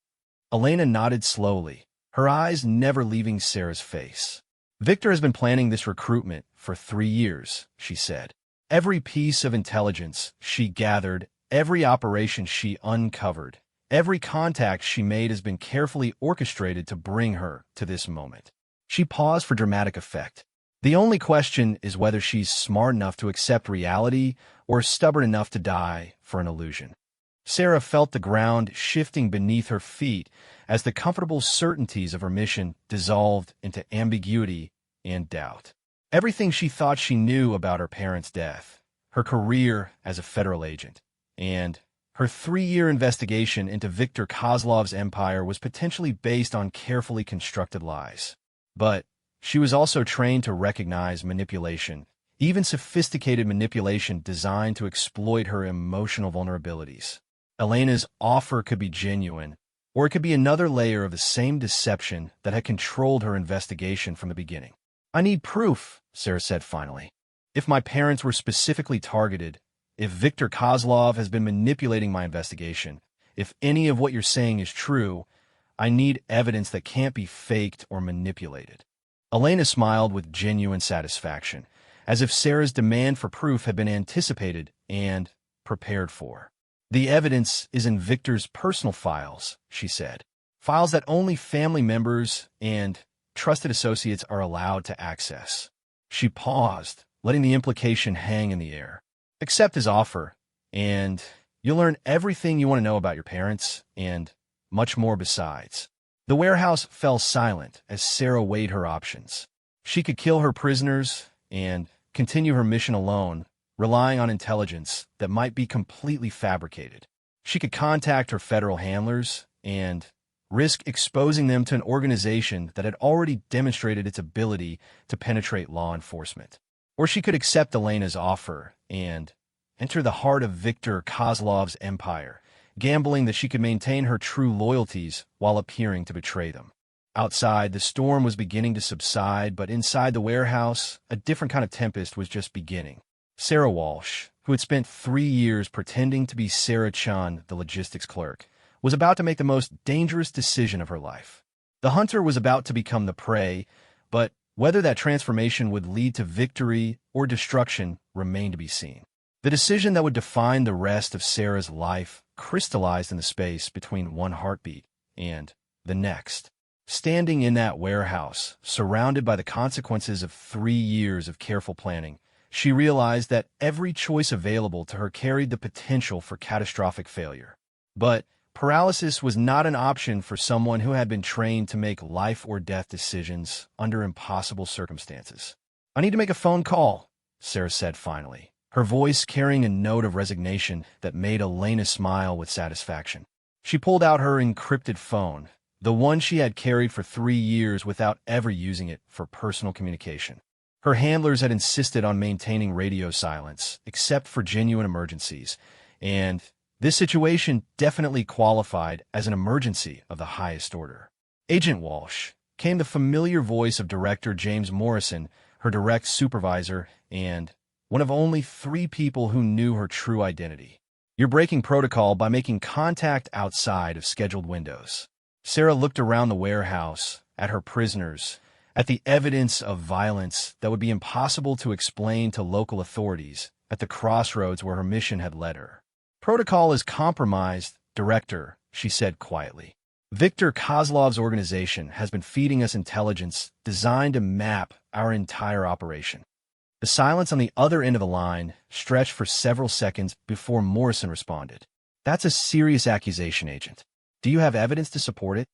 Speaker 1: Elena nodded slowly, her eyes never leaving Sarah's face. "Victor has been planning this recruitment for 3 years," she said. "Every piece of intelligence she gathered, every operation she uncovered, every contact she made has been carefully orchestrated to bring her to this moment." She paused for dramatic effect. "The only question is whether she's smart enough to accept reality or stubborn enough to die for an illusion." Sarah felt the ground shifting beneath her feet as the comfortable certainties of her mission dissolved into ambiguity and doubt. Everything she thought she knew about her parents' death, her career as a federal agent, and her 3-year investigation into Viktor Kozlov's empire was potentially based on carefully constructed lies. But she was also trained to recognize manipulation, even sophisticated manipulation designed to exploit her emotional vulnerabilities. Elena's offer could be genuine, or it could be another layer of the same deception that had controlled her investigation from the beginning. "I need proof," Sarah said finally. "If my parents were specifically targeted, if Viktor Kozlov has been manipulating my investigation, if any of what you're saying is true, I need evidence that can't be faked or manipulated." Elena smiled with genuine satisfaction, as if Sarah's demand for proof had been anticipated and prepared for. "The evidence is in Victor's personal files," she said. "Files that only family members and trusted associates are allowed to access." She paused, letting the implication hang in the air. "Accept his offer, and you'll learn everything you want to know about your parents, and much more besides." The warehouse fell silent as Sarah weighed her options. She could kill her prisoners and continue her mission alone, relying on intelligence that might be completely fabricated. She could contact her federal handlers and risk exposing them to an organization that had already demonstrated its ability to penetrate law enforcement. Or she could accept Elena's offer and enter the heart of Viktor Kozlov's empire, gambling that she could maintain her true loyalties while appearing to betray them. Outside, the storm was beginning to subside, but inside the warehouse, a different kind of tempest was just beginning. Sarah Walsh, who had spent 3 years pretending to be Sarah Chun, the logistics clerk, was about to make the most dangerous decision of her life. The hunter was about to become the prey, but whether that transformation would lead to victory or destruction remained to be seen. The decision that would define the rest of Sarah's life crystallized in the space between one heartbeat and the next. Standing in that warehouse, surrounded by the consequences of 3 years of careful planning, she realized that every choice available to her carried the potential for catastrophic failure. But paralysis was not an option for someone who had been trained to make life-or-death decisions under impossible circumstances. "I need to make a phone call," Sarah said finally, her voice carrying a note of resignation that made Elena smile with satisfaction. She pulled out her encrypted phone, the one she had carried for 3 years without ever using it for personal communication. Her handlers had insisted on maintaining radio silence, except for genuine emergencies, and this situation definitely qualified as an emergency of the highest order. "Agent Walsh," came the familiar voice of Director James Morrison, her direct supervisor, and one of only 3 people who knew her true identity. "You're breaking protocol by making contact outside of scheduled windows." Sarah looked around the warehouse, at her prisoners, at the evidence of violence that would be impossible to explain to local authorities at the crossroads where her mission had led her. "Protocol is compromised, Director," she said quietly. "Viktor Kozlov's organization has been feeding us intelligence designed to map our entire operation." The silence on the other end of the line stretched for several seconds before Morrison responded. "That's a serious accusation, Agent. Do you have evidence to support it?"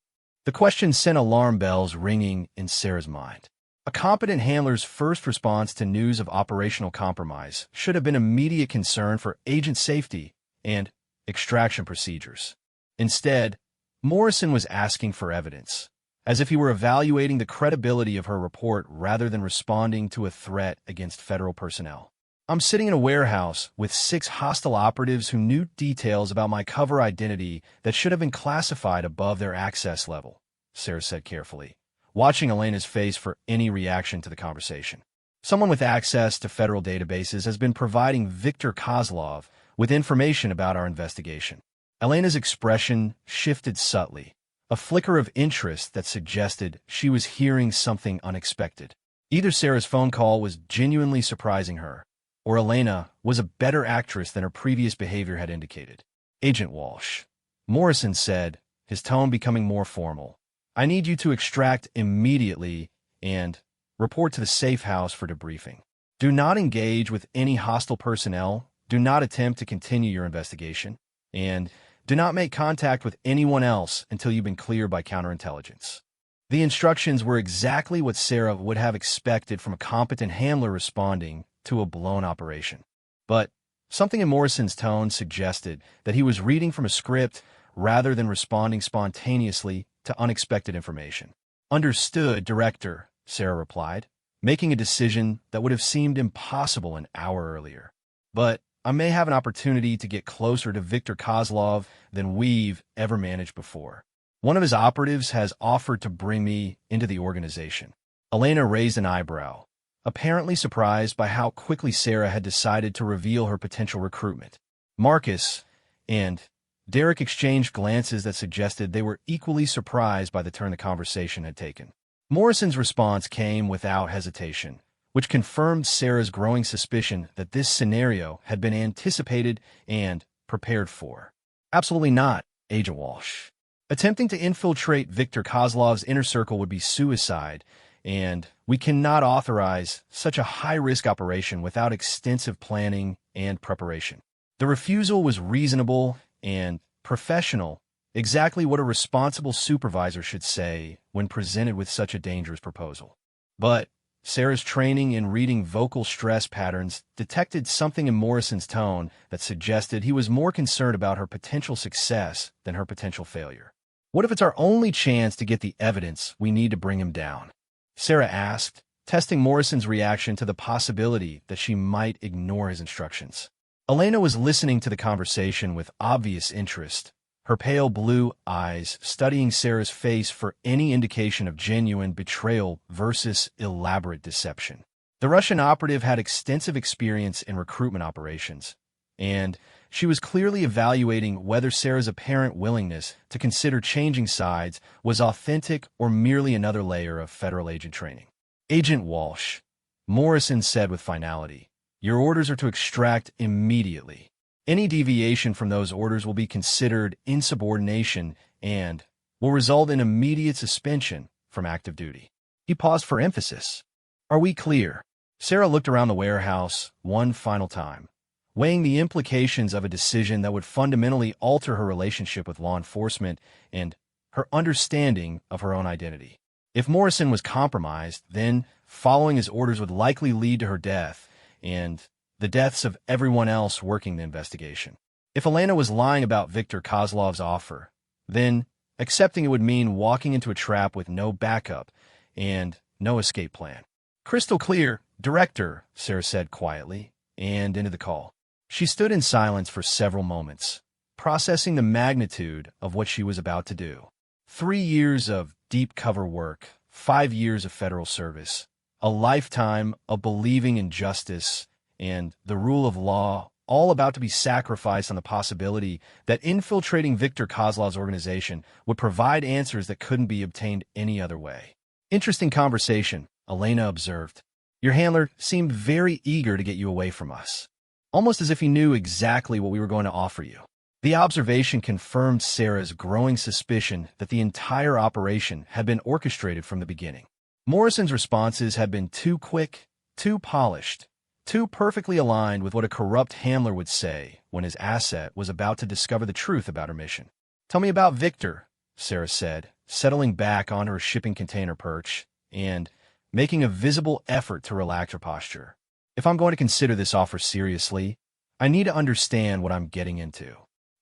Speaker 1: The question sent alarm bells ringing in Sarah's mind. A competent handler's first response to news of operational compromise should have been immediate concern for agent safety and extraction procedures. Instead, Morrison was asking for evidence, as if he were evaluating the credibility of her report rather than responding to a threat against federal personnel. "I'm sitting in a warehouse with 6 hostile operatives who knew details about my cover identity that should have been classified above their access level," Sarah said carefully, watching Elena's face for any reaction to the conversation. "Someone with access to federal databases has been providing Viktor Kozlov with information about our investigation." Elena's expression shifted subtly, a flicker of interest that suggested she was hearing something unexpected. Either Sarah's phone call was genuinely surprising her, or Elena was a better actress than her previous behavior had indicated. "Agent Walsh," Morrison said, his tone becoming more formal, "I need you to extract immediately and report to the safe house for debriefing. Do not engage with any hostile personnel, do not attempt to continue your investigation, and do not make contact with anyone else until you've been cleared by counterintelligence." The instructions were exactly what Sarah would have expected from a competent handler responding to a blown operation. But something in Morrison's tone suggested that he was reading from a script rather than responding spontaneously to unexpected information. "Understood, Director," Sarah replied, making a decision that would have seemed impossible an hour earlier. "But I may have an opportunity to get closer to Viktor Kozlov than we've ever managed before. One of his operatives has offered to bring me into the organization." Elena raised an eyebrow, apparently surprised by how quickly Sarah had decided to reveal her potential recruitment. Marcus and Derek exchanged glances that suggested they were equally surprised by the turn the conversation had taken. Morrison's response came without hesitation, which confirmed Sarah's growing suspicion that this scenario had been anticipated and prepared for. Absolutely not, Agent Walsh. Attempting to infiltrate Viktor Kozlov's inner circle would be suicide, and we cannot authorize such a high-risk operation without extensive planning and preparation. The refusal was reasonable and professional, exactly what a responsible supervisor should say when presented with such a dangerous proposal. But Sarah's training in reading vocal stress patterns detected something in Morrison's tone that suggested he was more concerned about her potential success than her potential failure. What if it's our only chance to get the evidence we need to bring him down? Sarah asked, testing Morrison's reaction to the possibility that she might ignore his instructions. Elena was listening to the conversation with obvious interest, her pale blue eyes studying Sarah's face for any indication of genuine betrayal versus elaborate deception. The Russian operative had extensive experience in recruitment operations, and she was clearly evaluating whether Sarah's apparent willingness to consider changing sides was authentic or merely another layer of federal agent training. Agent Walsh, Morrison said with finality, your orders are to extract immediately. Any deviation from those orders will be considered insubordination and will result in immediate suspension from active duty. He paused for emphasis. Are we clear? Sarah looked around the warehouse one final time, weighing the implications of a decision that would fundamentally alter her relationship with law enforcement and her understanding of her own identity. If Morrison was compromised, then following his orders would likely lead to her death and the deaths of everyone else working the investigation. If Elena was lying about Viktor Kozlov's offer, then accepting it would mean walking into a trap with no backup and no escape plan. Crystal clear, Director, Sarah said quietly, and ended the call. She stood in silence for several moments, processing the magnitude of what she was about to do. 3 years of deep cover work, 5 years of federal service, a lifetime of believing in justice and the rule of law, all about to be sacrificed on the possibility that infiltrating Viktor Kozlov's organization would provide answers that couldn't be obtained any other way. Interesting conversation, Elena observed. Your handler seemed very eager to get you away from us, almost as if he knew exactly what we were going to offer you. The observation confirmed Sarah's growing suspicion that the entire operation had been orchestrated from the beginning. Morrison's responses had been too quick, too polished, too perfectly aligned with what a corrupt handler would say when his asset was about to discover the truth about her mission. Tell me about Viktor, Sarah said, settling back on her shipping container perch and making a visible effort to relax her posture. If I'm going to consider this offer seriously, I need to understand what I'm getting into.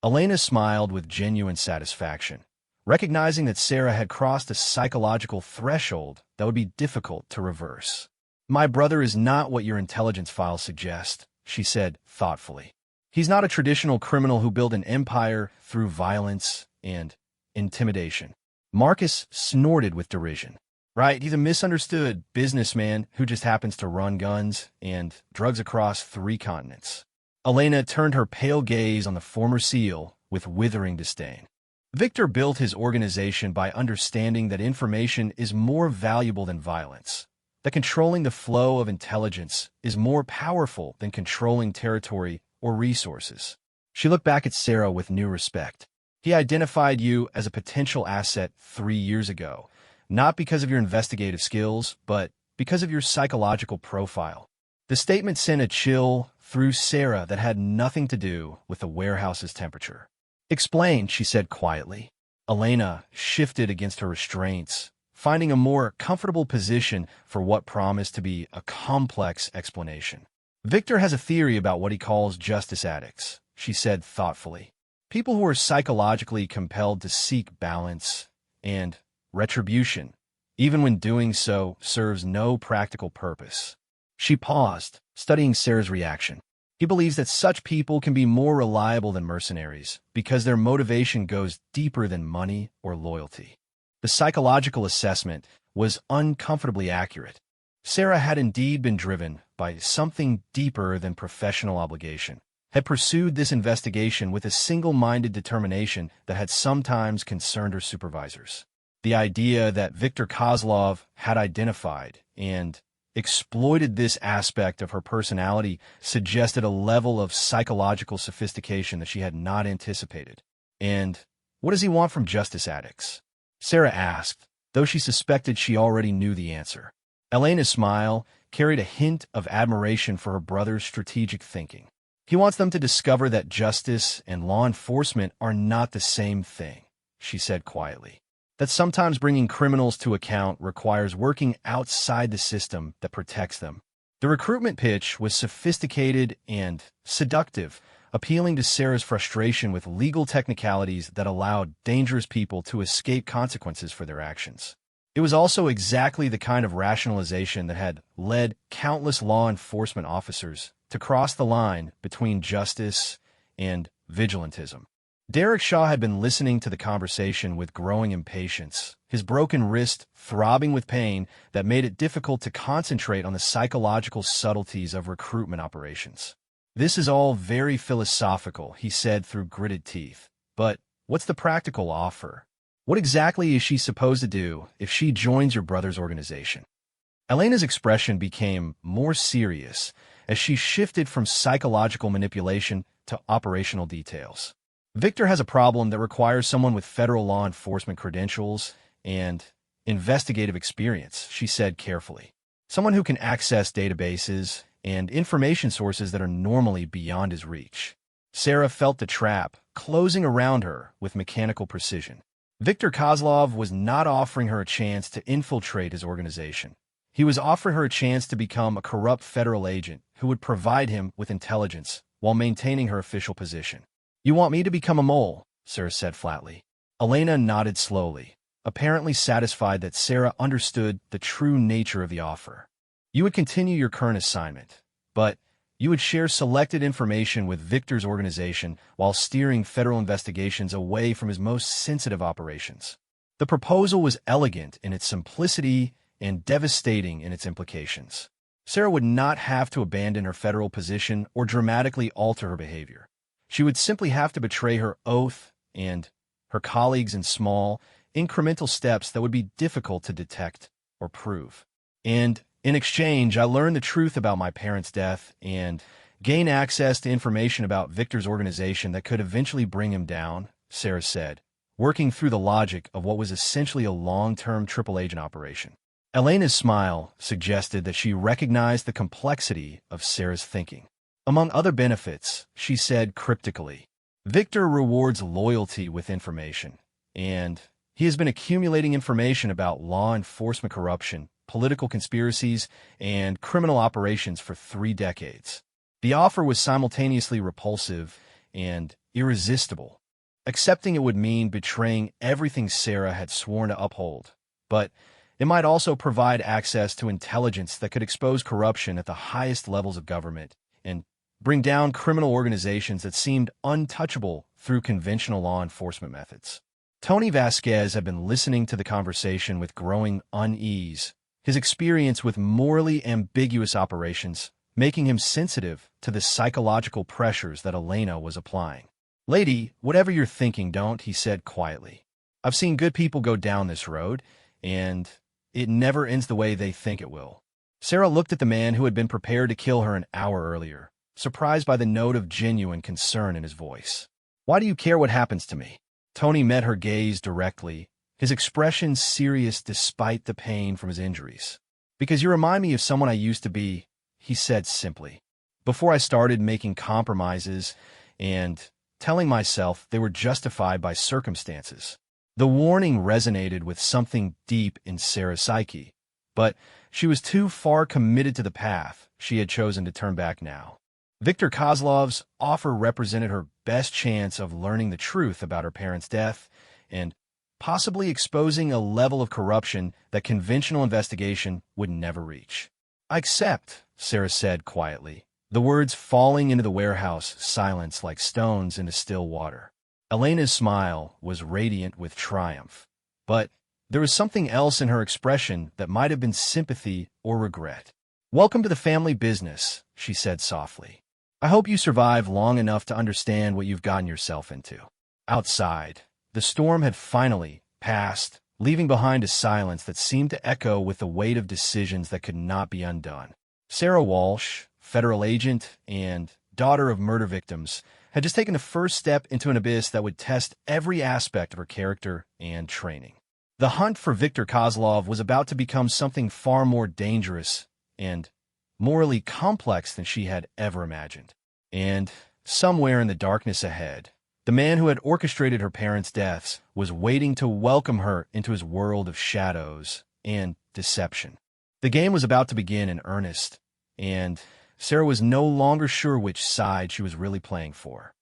Speaker 1: Elena smiled with genuine satisfaction, recognizing that Sarah had crossed a psychological threshold that would be difficult to reverse. My brother is not what your intelligence files suggest, she said thoughtfully. He's not a traditional criminal who built an empire through violence and intimidation. Marcus snorted with derision. Right, he's a misunderstood businessman who just happens to run guns and drugs across 3 continents. Elena turned her pale gaze on the former SEAL with withering disdain. Viktor built his organization by understanding that information is more valuable than violence, that controlling the flow of intelligence is more powerful than controlling territory or resources. She looked back at Sarah with new respect. He identified you as a potential asset 3 years ago, not because of your investigative skills, but because of your psychological profile. The statement sent a chill through Sarah that had nothing to do with the warehouse's temperature. Explain, she said quietly. Elena shifted against her restraints, finding a more comfortable position for what promised to be a complex explanation. Viktor has a theory about what he calls justice addicts, she said thoughtfully. People who are psychologically compelled to seek balance and retribution, even when doing so serves no practical purpose. She paused, studying Sarah's reaction. He believes that such people can be more reliable than mercenaries because their motivation goes deeper than money or loyalty. The psychological assessment was uncomfortably accurate. Sarah had indeed been driven by something deeper than professional obligation, had pursued this investigation with a single-minded determination that had sometimes concerned her supervisors. The idea that Viktor Kozlov had identified and exploited this aspect of her personality suggested a level of psychological sophistication that she had not anticipated. And what does he want from justice addicts? Sarah asked, though she suspected she already knew the answer. Elena's smile carried a hint of admiration for her brother's strategic thinking. He wants them to discover that justice and law enforcement are not the same thing, she said quietly. That sometimes bringing criminals to account requires working outside the system that protects them. The recruitment pitch was sophisticated and seductive, appealing to Sarah's frustration with legal technicalities that allowed dangerous people to escape consequences for their actions. It was also exactly the kind of rationalization that had led countless law enforcement officers to cross the line between justice and vigilantism. Derek Shaw had been listening to the conversation with growing impatience, his broken wrist throbbing with pain that made it difficult to concentrate on the psychological subtleties of recruitment operations. "This is all very philosophical," he said through gritted teeth. "But what's the practical offer? What exactly is she supposed to do if she joins your brother's organization?" Elena's expression became more serious as she shifted from psychological manipulation to operational details. "Victor has a problem that requires someone with federal law enforcement credentials and investigative experience," she said carefully. "Someone who can access databases and information sources that are normally beyond his reach." Sarah felt the trap closing around her with mechanical precision. Viktor Kozlov was not offering her a chance to infiltrate his organization. He was offering her a chance to become a corrupt federal agent who would provide him with intelligence while maintaining her official position. "You want me to become a mole?" Sarah said flatly. Elena nodded slowly, apparently satisfied that Sarah understood the true nature of the offer. "You would continue your current assignment, but you would share selected information with Victor's organization while steering federal investigations away from his most sensitive operations." The proposal was elegant in its simplicity and devastating in its implications. Sarah would not have to abandon her federal position or dramatically alter her behavior. She would simply have to betray her oath and her colleagues in small, incremental steps that would be difficult to detect or prove. "And in exchange, I learned the truth about my parents' death and gain access to information about Victor's organization that could eventually bring him down," Sarah said, working through the logic of what was essentially a long-term triple agent operation. Elena's smile suggested that she recognized the complexity of Sarah's thinking. "Among other benefits," she said cryptically, "Victor rewards loyalty with information, and he has been accumulating information about law enforcement corruption, political conspiracies, and criminal operations for 3 decades. The offer was simultaneously repulsive and irresistible. Accepting it would mean betraying everything Sarah had sworn to uphold, but it might also provide access to intelligence that could expose corruption at the highest levels of government and bring down criminal organizations that seemed untouchable through conventional law enforcement methods." Tony Vasquez had been listening to the conversation with growing unease, his experience with morally ambiguous operations making him sensitive to the psychological pressures that Elena was applying. "Lady, whatever you're thinking, don't," he said quietly. "I've seen good people go down this road, and it never ends the way they think it will." Sarah looked at the man who had been prepared to kill her an hour earlier, surprised by the note of genuine concern in his voice. "Why do you care what happens to me?" Tony met her gaze directly, his expression serious despite the pain from his injuries. "Because you remind me of someone I used to be," he said simply, "before I started making compromises and telling myself they were justified by circumstances." The warning resonated with something deep in Sarah's psyche, but she was too far committed to the path she had chosen to turn back now. Viktor Kozlov's offer represented her best chance of learning the truth about her parents' death and possibly exposing a level of corruption that conventional investigation would never reach. "I accept," Sarah said quietly, the words falling into the warehouse silence like stones into still water. Elena's smile was radiant with triumph, but there was something else in her expression that might have been sympathy or regret. "Welcome to the family business," she said softly. "I hope you survive long enough to understand what you've gotten yourself into." Outside, the storm had finally passed, leaving behind a silence that seemed to echo with the weight of decisions that could not be undone. Sarah Walsh, federal agent and daughter of murder victims, had just taken the first step into an abyss that would test every aspect of her character and training. The hunt for Viktor Kozlov was about to become something far more dangerous and morally complex than she had ever imagined. And somewhere in the darkness ahead, the man who had orchestrated her parents' deaths was waiting to welcome her into his world of shadows and deception. The game was about to begin in earnest, and Sarah was no longer sure which side she was really playing for.